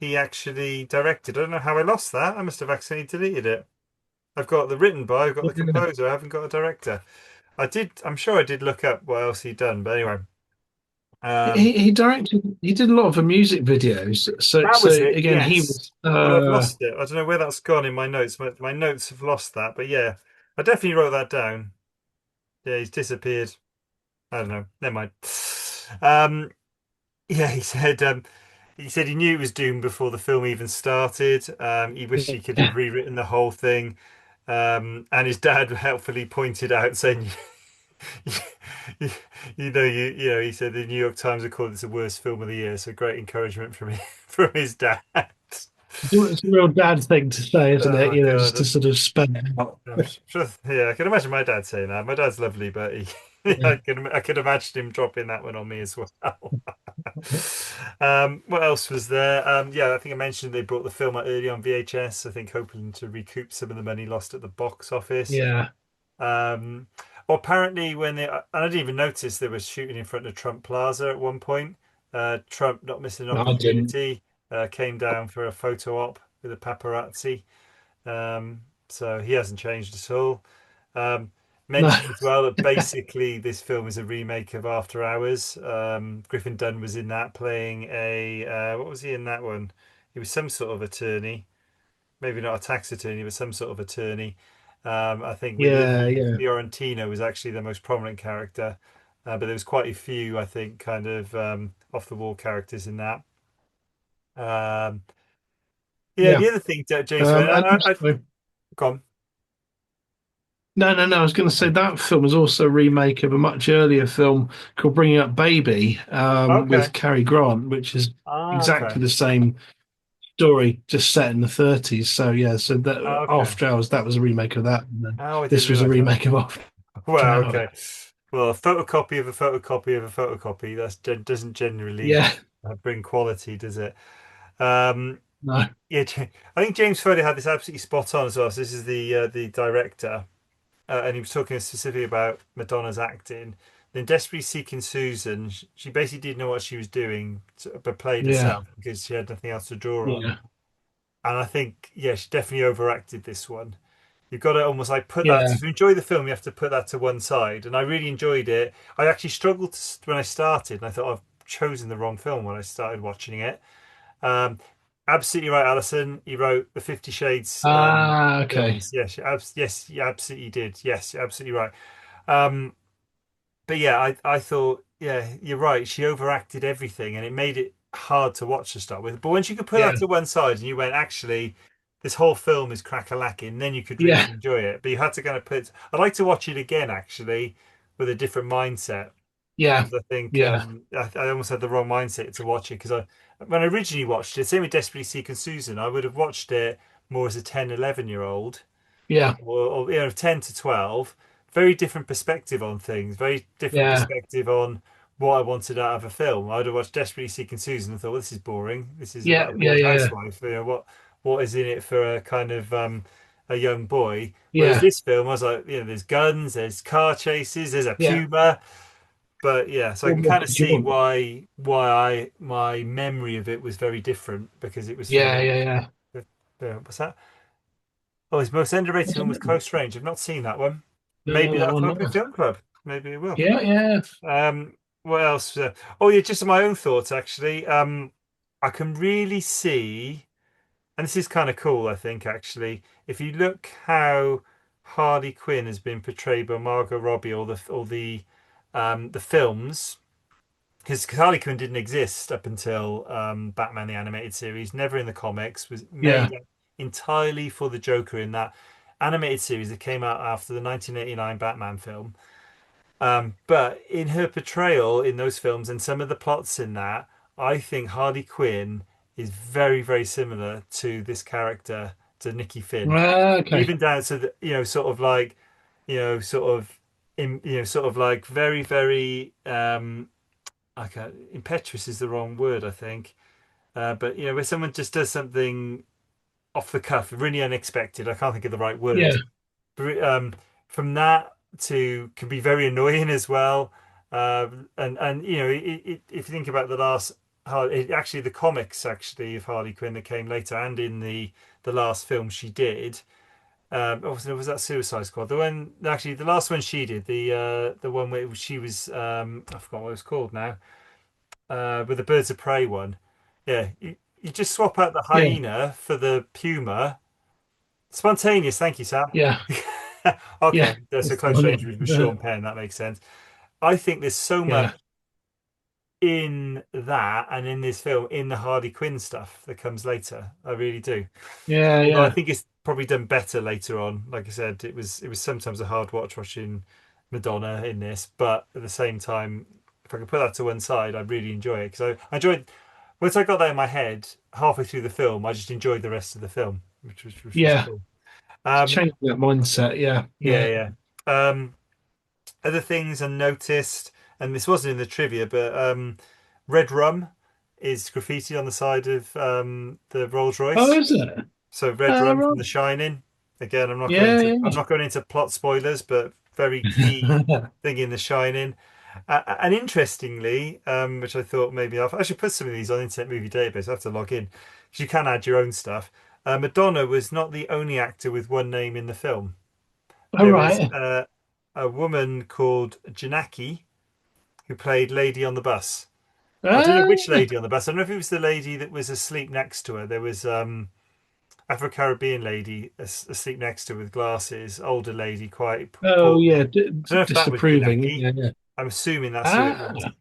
actually directed, I don't know how I lost that. I must have accidentally deleted it. I've got the written by, I've got the Yeah. composer, I haven't got a director. I did. I'm sure I did look up what else he'd done, but anyway, um, He directed. He did a lot of the music videos. that So was it. again, he Yes, was. but I've lost it. I don't know where that's gone in my notes. My notes have lost that, but yeah, I definitely wrote that down. Yeah, he's disappeared. I don't know. Never mind. Um, yeah, he said he knew it was doomed before the film even started. He wished he could have Yeah. rewritten the whole thing. And his dad helpfully pointed out, saying, you, you know, he said the New York Times have called this the worst film of the year. So great encouragement from from his dad. It's a real dad thing to say, isn't it? Oh You know, just to God, sort of spell it out. I'm sure. Yeah, I can imagine my dad saying that. My dad's lovely, but Yeah. I could imagine him dropping that one on me as well. What else was there? Yeah, I think I mentioned they brought the film out early on VHS. I think hoping to recoup some of the money lost at the box office. Yeah. Um, well, apparently when and I didn't even notice they were shooting in front of Trump Plaza at one point. Trump not missing an No, I didn't. opportunity. came down for a photo op with a paparazzi. Um, so he hasn't changed at all. Um, No. Mentioned as well that basically this film is a remake of After Hours. Griffin Dunn was in that playing a what was he in that one? He was some sort of attorney, maybe not a tax attorney, but some sort of attorney. I think with Yeah, Lee yeah, Fiorentino was actually the most prominent character, but there was quite a few, I think, kind of off the wall characters in that. Um, yeah, yeah. the other thing, James, man, And I also, gone. no, no, no. I was going to say that film is also a remake of a much earlier film called Bringing Up Baby, Okay. with Cary Grant, which is Okay. exactly the same story, just set in the 30s. So yeah, so that Okay. After Hours, that was a remake of that, and then Oh, I didn't this was a realize that. remake of After Well, Hours. okay. Well, a photocopy of a photocopy of a photocopy. Doesn't generally Yeah, bring quality, does it? Um, no, yeah, I think James Foley had this absolutely spot on as well. So this is the director, and he was talking specifically about Madonna's acting. Then Desperately Seeking Susan, she basically didn't know what she was doing, but played yeah, herself because she had nothing else to draw on. yeah, And I think, yeah, she definitely overacted this one. You've got to almost like put that yeah, to enjoy the film. You have to put that to one side, and I really enjoyed it. I actually struggled when I started, and I thought I've chosen the wrong film when I started watching it. Um, Absolutely right, Alison. You wrote the Fifty Shades okay, films. Yes, yes, you absolutely did. Yes, you're absolutely right. Um, but yeah, I thought, yeah, you're right. She overacted everything, and it made it hard to watch to start with. But once you could put yeah, that to one side, and you went, actually, this whole film is crack-a-lacking, then you could really yeah, enjoy it. But you had to kind of put. I'd like to watch it again, actually, with a different mindset yeah, because I think yeah, I almost had the wrong mindset to watch it because when I originally watched it, same with Desperately Seeking Susan, I would have watched it more as a 10, 11 year old yeah, or 10 to 12. Very different perspective on things, very different yeah, perspective on what I wanted out of a film. I'd have watched Desperately Seeking Susan and thought, well, this is boring. This is yeah, about a yeah, bored yeah, housewife. What is in it for a kind of a young boy? Whereas yeah, this film, I was like, there's guns, there's car chases, there's a yeah. puma. But yeah, so I What can more kind of could you see want? why I my memory of it was very different because it was from Yeah, yeah, yeah. what's that? Oh, his most underrated film was Close Range. I've not seen that one. No, Maybe that that'll one come up in not. film club. Maybe it will. Yeah, yeah, What else? Oh yeah, just my own thoughts actually. I can really see, and this is kind of cool. I think actually, if you look how Harley Quinn has been portrayed by Margot Robbie, or the films. Because Harley Quinn didn't exist up until Batman the Animated Series, never in the comics, was yeah. made entirely for the Joker in that animated series that came out after the 1989 Batman film. But in her portrayal in those films and some of the plots in that, I think Harley Quinn is very, very similar to this character, to Nikki Finn. Okay. Even down to the, sort of like, sort of, sort of like very, very impetuous is the wrong word, I think. But where someone just does something off the cuff, really unexpected. I can't think of the right Yeah, word. But, from that to can be very annoying as well. And if you think about the last, actually the comics actually of Harley Quinn that came later, and in the last film she did. Was that Suicide Squad? The last one she did, the one where she was, I forgot what it was called now, with the Birds of Prey one. Yeah, you just swap out the yeah, hyena for the puma. Spontaneous, thank you, Sam. yeah, yeah. Okay, that's a That's the close one, range with yeah. Sean Penn. That makes sense. I think there's so much Yeah, in that and in this film, in the Harley Quinn stuff that comes later. I really do. yeah, Although I yeah, think it's probably done better later on. Like I said, it was sometimes a hard watch watching Madonna in this, but at the same time, if I can put that to one side, I really enjoy it because I enjoyed once I got that in my head halfway through the film. I just enjoyed the rest of the film, which was yeah. cool. To Um, change that mindset. Yeah, yeah, yeah. yeah. Other things I noticed, and this wasn't in the trivia, but red rum is graffiti on the side of the Rolls Oh, Royce. is it? So red rum Right. from The Shining. Again, I'm not going Yeah, into I'm yeah. not going into plot spoilers, but very key thing in The Shining. And interestingly, which I thought maybe I should put some of these on Internet Movie Database. I have to log in because you can add your own stuff. Madonna was not the only actor with one name in the film. All There was right. a woman called Janaki who played Lady on the Bus. I don't know Ah, which lady on the bus. I don't know if it was the lady that was asleep next to her. There was Afro-Caribbean lady asleep next to her with glasses, older lady, quite oh yeah, portly. I don't know if that was disapproving. Janaki. Yeah, yeah. I'm assuming that's who it was. Ah,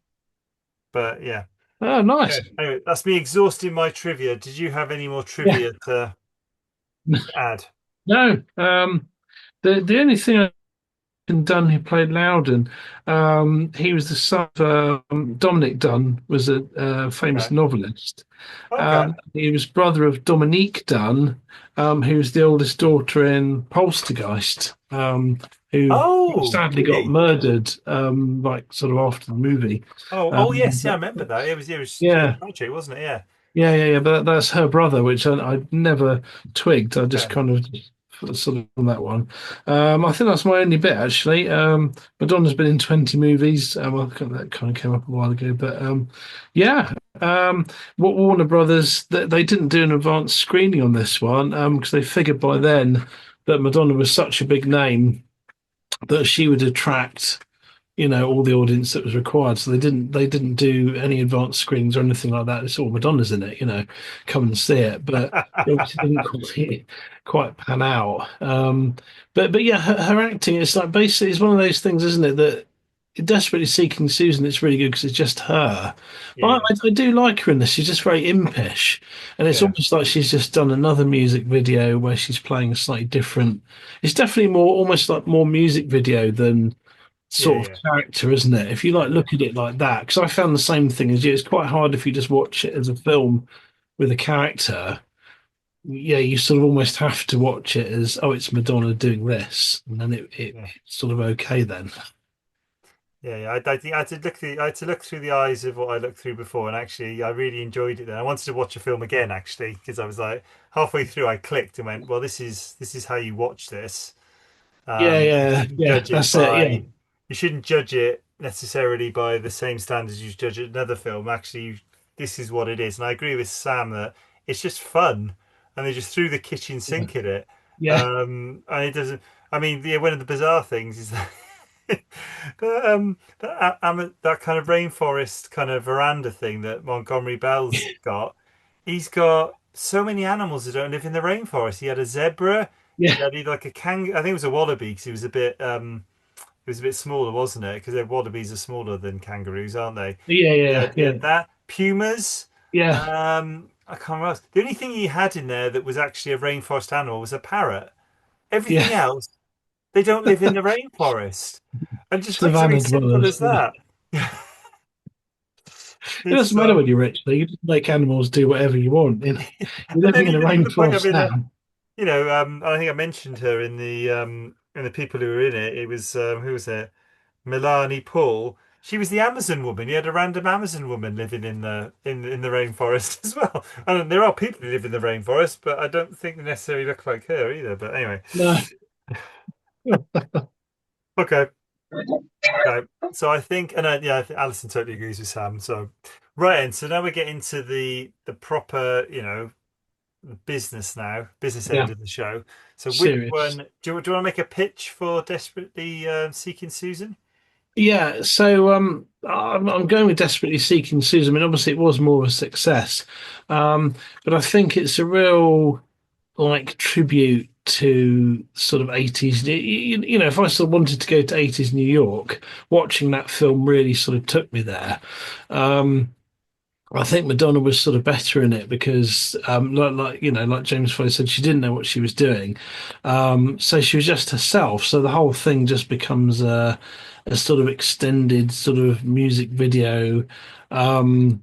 But yeah. oh, nice. Yeah. Anyway, that's me exhausting my trivia. Did you have any more Yeah. trivia to add? No. The only thing Dunn who played Loudon. He was the son of Dominic Dunn, was a famous Okay. novelist. Okay. He was brother of Dominique Dunn, who was the oldest daughter in Poltergeist, who Oh, sadly got really? murdered, like sort of after the movie. Oh, yes, yeah, I But remember that. It was yeah, tragic, wasn't it? Yeah. yeah. But that's her brother, which I never twigged. I just Okay. kind of sort of on that one. I think that's my only bit actually. Madonna's been in 20 movies. Well, that kind of came up a while ago, but yeah. What Warner Brothers they didn't do an advanced screening on this one because they figured by then that Madonna was such a big name that she would attract all the audience that was required. So they didn't do any advanced screenings or anything like that. It's all Madonna's in it, come and see it. But it obviously didn't quite pan out. But yeah, her acting is like basically it's one of those things, isn't it? That Desperately Seeking Susan, it's really good because it's just her. But Yeah, yeah, I do like her in this. She's just very impish, and it's yeah, almost like she's just done another music video where she's playing a slightly different. It's definitely more almost like more music video than yeah, sort of yeah, character, isn't it? If you like yeah. look at it like that, because I found the same thing as you. It's quite hard if you just watch it as a film with a character. Yeah, you sort of almost have to watch it as, oh, it's Madonna doing this, and then Yeah. it's sort of okay then. Yeah. I think I had to look through the eyes of what I looked through before, and actually, I really enjoyed it. Then I wanted to watch a film again, actually, because I was like halfway through, I clicked and went, "Well, this is how you watch this." You shouldn't judge it That's it. Yeah, by you shouldn't judge it necessarily by the same standards you judge another film. Actually, this is what it is, and I agree with Sam that it's just fun, and they just threw the kitchen yeah, sink at it. yeah, And it doesn't. I mean, one of the bizarre things is that that kind of rainforest kind of veranda thing that Montgomery Bell's got. He's got so many animals that don't live in the rainforest. He had a zebra. yeah, He had like a I think it was a wallaby because he was a bit it was a bit smaller, wasn't it? Because wallabies are smaller than kangaroos, aren't they? He yeah, had that pumas. yeah, I can't remember. The only thing he had in there that was actually a rainforest animal was a parrot. Everything yeah. else, they don't live in the rainforest. And just like something Savannah simple dwellers. as Yeah. that. It It's doesn't matter when you're rich, though. You just make animals do whatever you want. You're and living then in a even to the point of rainforest in now. I think I mentioned her in the people who were in it. It was who was it? Milani Paul. She was the Amazon woman. You had a random Amazon woman living in the rainforest as well. And there are people who live in the rainforest, but I don't think they necessarily look like her either. But anyway, No. okay. Okay. So I think, and yeah, I think Alison totally agrees with Sam. So right, and so now we get into the proper, business now, business Yeah. end of the show. So which one Serious. do you want to make a pitch for Desperately Seeking Susan? Yeah, so I'm going with Desperately Seeking Susan. I mean, obviously it was more of a success, but I think it's a real like tribute to sort of 80s. If I still wanted to go to 80s New York, watching that film really sort of took me there. Um, I think Madonna was sort of better in it because, like James Foley said, she didn't know what she was doing. So she was just herself. So the whole thing just becomes a sort of extended sort of music video um,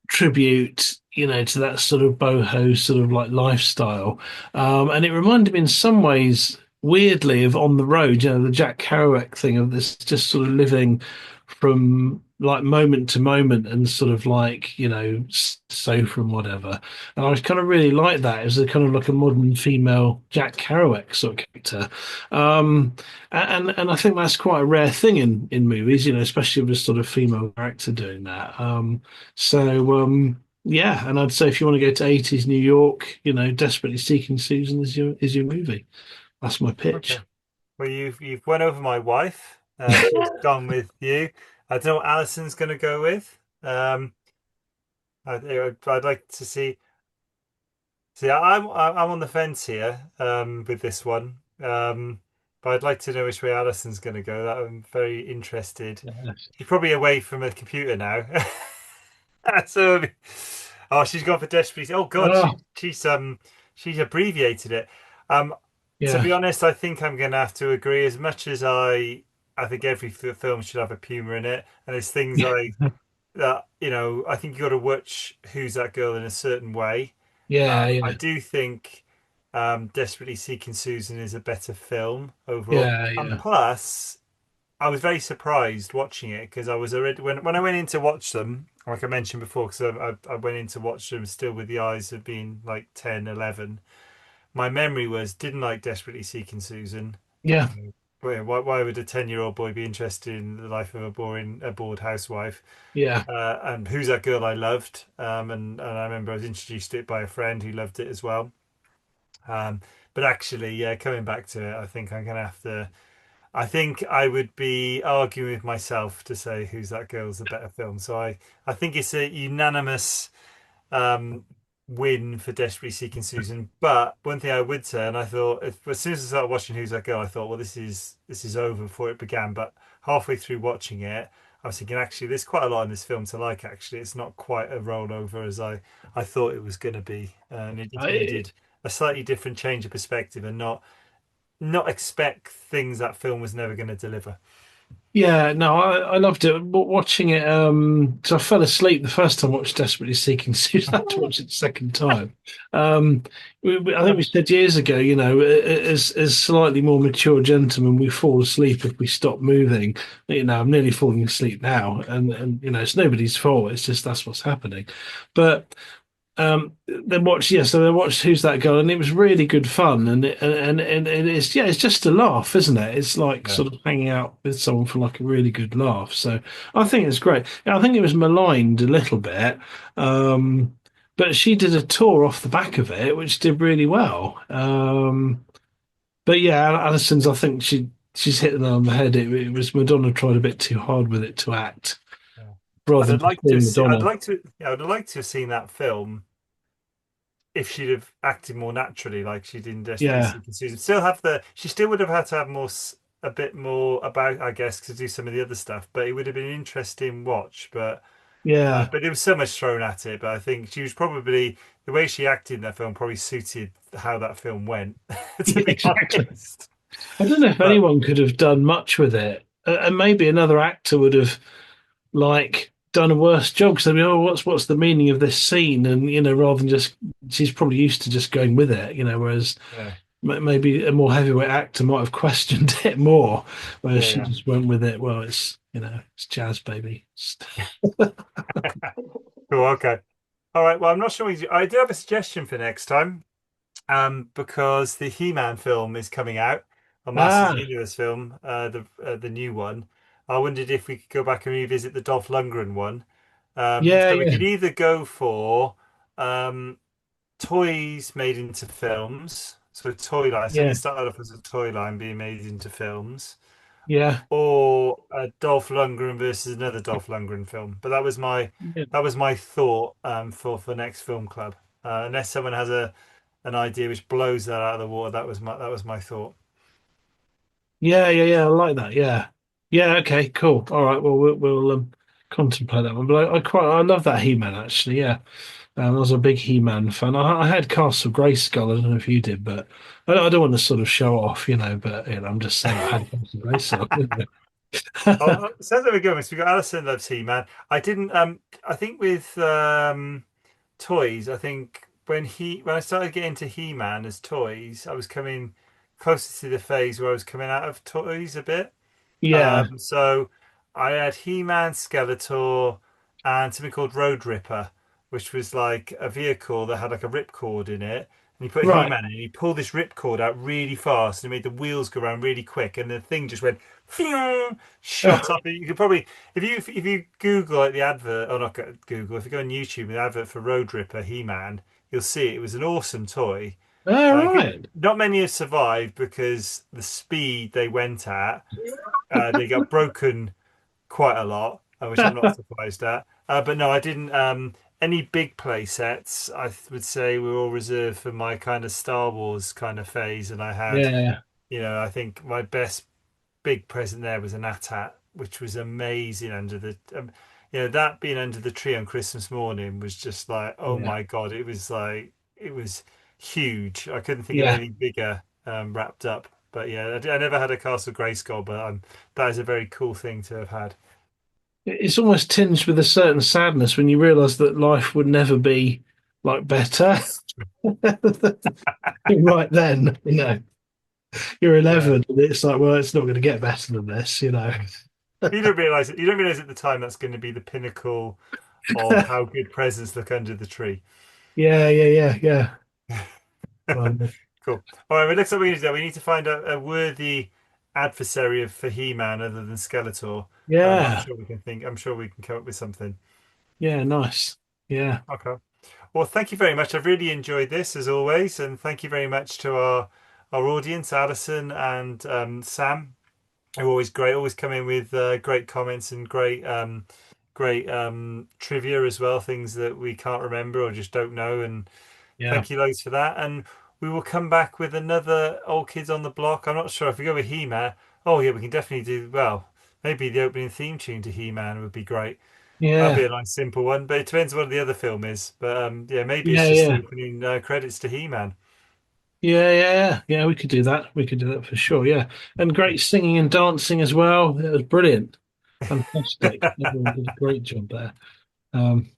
tribute, to that sort of boho sort of like lifestyle. And it reminded me in some ways, weirdly, of On the Road, the Jack Kerouac thing of this just sort of living from like moment to moment and sort of like sofa and whatever. And I was kind of really like that as a kind of like a modern female Jack Kerouac sort of character. Um, and I think that's quite a rare thing in movies, especially with a sort of female character doing that. Yeah, and I'd say if you want to go to 80s New York, Desperately Seeking Susan is your movie. That's my pitch. Okay. Well, you've won over my wife. She's gone with you. I don't know what Alison's going to go with. I'd like to see. See, I'm on the fence here with this one. But I'd like to know which way Alison's going to go. That I'm very interested. Yes. She's probably away from a computer now. So, oh, she's gone for desperately. Oh God, Oh, she's abbreviated it. Um, to yeah. be honest, I think I'm going to have to agree. As much as I think every film should have a puma in it, and there's things Yeah. like that. I think you got to watch Who's That Girl in a certain way. Yeah, I yeah, do think Desperately Seeking Susan is a better film overall. yeah, And yeah, plus, I was very surprised watching it because I was already when I went in to watch them, like I mentioned before, because I went in to watch them still with the eyes of being like 10, 11. My memory was didn't like Desperately Seeking Susan. yeah, Why would a 10-year-old boy be interested in the life of a bored housewife? yeah. And Who's That Girl I loved. And I remember I was introduced to it by a friend who loved it as well. Um, but actually, yeah, coming back to it, I think I'm gonna have to. I think I would be arguing with myself to say Who's That Girl's a better film. So I think it's a unanimous um, win for Desperately Seeking Susan. But one thing I would say, and I thought as soon as I started watching Who's That Girl, I thought, well, this is over before it began. But halfway through watching it, I was thinking, actually, there's quite a lot in this film to like. Actually, it's not quite a rollover as I thought it was going to be, and it just I, needed a slightly different change of perspective and not expect things that film was never going to deliver. yeah, no, I loved it. But watching it, because I fell asleep the first time I watched Desperately Seeking Susan. I had to watch it the second time. Um, I think we said years ago, as slightly more mature gentlemen, we fall asleep if we stop moving. I'm nearly falling asleep now, and it's nobody's fault. It's just that's what's happening. But so they watched Who's That Girl, and it was really good fun, and it's just a laugh, isn't it? It's like Yeah. sort of hanging out with someone for like a really good laugh. So I think it's great. I think it was maligned a little bit, but she did a tour off the back of it, which did really well. But yeah, Alison's, I think she's hit the nail on the head. It was Madonna tried a bit too hard with it to act Yeah. rather And than I'd just like to being see. I'd Madonna. like to. Yeah, I'd like to have seen that film if she'd have acted more naturally, like she did in Desperately Yeah, Seeking Susan. Still have the. She still would have had to have a bit more about, I guess, to do some of the other stuff. But it would have been an interesting watch. yeah. But there was so much thrown at it. But I think she was probably the way she acted in that film probably suited how that film went. To Yeah, be exactly. honest, I don't know if but anyone could have done much with it, and maybe another actor would have like done a worse job because they'd be, oh, what's the meaning of this scene? And rather than just, she's probably used to just going with it, whereas yeah, maybe a more heavyweight actor might have questioned it more, whereas yeah, she yeah. just went with it. Well, it's jazz, baby. Cool. Okay. All right. Well, I'm not sure. I do have a suggestion for next time. Because the He-Man film is coming out, a Masters Ah, Universe film, the new one. I wondered if we could go back and revisit the Dolph Lundgren one. yeah, So we yeah, could either go for toys made into films, so toy line, something yeah, started off as a toy line being made into films, yeah, or Dolph Lundgren versus another Dolph Lundgren film. But yeah. that was my thought for next film club. Unless someone has an idea which blows that out of the water, that was my thought. Yeah, yeah, yeah. I like that. Yeah, yeah. Okay, cool. All right. Well, we'll contemplate that one. But I love that He-Man actually. Yeah, I was a big He-Man fan. I had Castle Grayskull. I don't know if you did, but I don't want to sort of show off, But I'm just saying I had Castle Grayskull. Oh, sounds like we're going. So we got Alison loves He-Man. I didn't. I think with toys, I think when I started getting into He-Man as toys, I was coming closer to the phase where I was coming out of toys a bit. Yeah, So I had He-Man, Skeletor, and something called Road Ripper, which was like a vehicle that had like a ripcord in it. And you put Right. He-Man in, and you pull this ripcord out really fast, and it made the wheels go around really quick, and the thing just went phew, shot up. You could probably, if you Google like the advert, or not Google, if you go on YouTube, the advert for Road Ripper He-Man, you'll see it. It was an awesome toy. All Like, right. not many have survived because the speed they went at, they got broken quite a lot, which I'm not surprised at. But no, I didn't. Any big play sets, would say, were all reserved for my kind of Star Wars kind of phase, and I had, Yeah. I think my best big present there was an AT-AT, which was amazing under the, that being under the tree on Christmas morning was just like, oh Yeah. my God, it was like, it was huge. I couldn't think of Yeah. anything bigger wrapped up. But yeah, I never had a Castle Grayskull, but that is a very cool thing to have had. It's almost tinged with a certain sadness when you realise that life would never be like better. Right then, you're Yeah. 11, and it's like, well, it's not going to get better than this. You don't realize it. You don't realize at the time that's going to be the pinnacle of how good presents look under the tree. Yeah, yeah, yeah, yeah. Um, Cool. All right, well, next up we need to do, we need to find a worthy adversary for He-Man other than Skeletor. I'm yeah, sure we can think. I'm sure we can come up with something. yeah, nice. Yeah, Okay. Well, thank you very much. I've really enjoyed this as always, and thank you very much to our audience, Alison and Sam. They're always great. Always come in with great comments and great trivia as well. Things that we can't remember or just don't know. And yeah, thank you loads for that. And we will come back with another Old Kids on the Block. I'm not sure if we go with He-Man. Oh yeah, we can definitely do well. Maybe the opening theme tune to He-Man would be great. That'd be yeah, a nice simple one. But it depends what the other film is. But yeah, maybe it's yeah, just the yeah, opening credits to He-Man. yeah, yeah, yeah. We could do that. We could do that for sure. Yeah, and great singing and dancing as well. It was brilliant, fantastic. Everyone did a great job there. Um,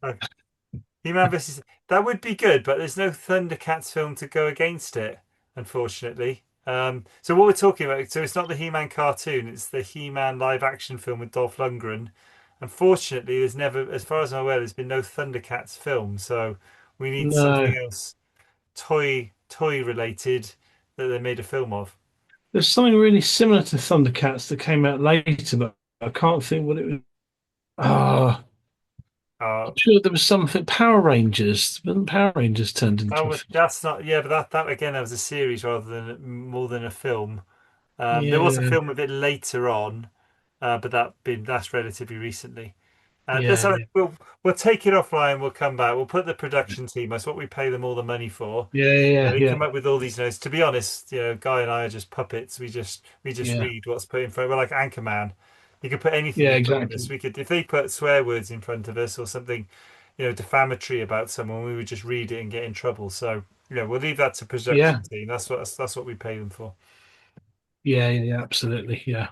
He-Man versus that would be good, but there's no Thundercats film to go against it, unfortunately. So what we're talking about, so it's not the He-Man cartoon, it's the He-Man live action film with Dolph Lundgren. Unfortunately, there's never, as far as I'm aware, there's been no Thundercats film, so we need something no, else toy related that they made a film of. there's something really similar to Thundercats that came out later, but I can't think what it was. Ah. Uh, I'm sure there was something Power Rangers. Wasn't Power Rangers turned that into a was that's not yeah, but that again that was a series rather than more than a film. There was a Yeah, film of it later on, but that's relatively recently. That's yeah, all right. We'll take it offline. We'll come back. We'll put the production team. That's what we pay them all the money for. yeah, yeah, They yeah, come up with all these notes. To be honest, Guy and I are just puppets. We just yeah, read what's put in front. We're like Anchorman. You could put anything yeah, in front of us. exactly. We could if they put swear words in front of us or something, defamatory about someone. We would just read it and get in trouble. So we'll leave that to Yeah, production team. That's what we pay them for. yeah, yeah, yeah, absolutely. Yeah,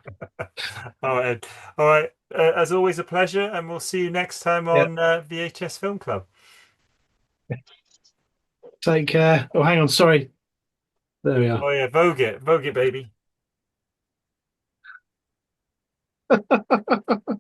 All right, Ed. All right. As always, a pleasure, and we'll see you next time yeah. on VHS Film Club. Take care. Oh, hang on. Sorry. There we Oh yeah, Vogue it, baby. are.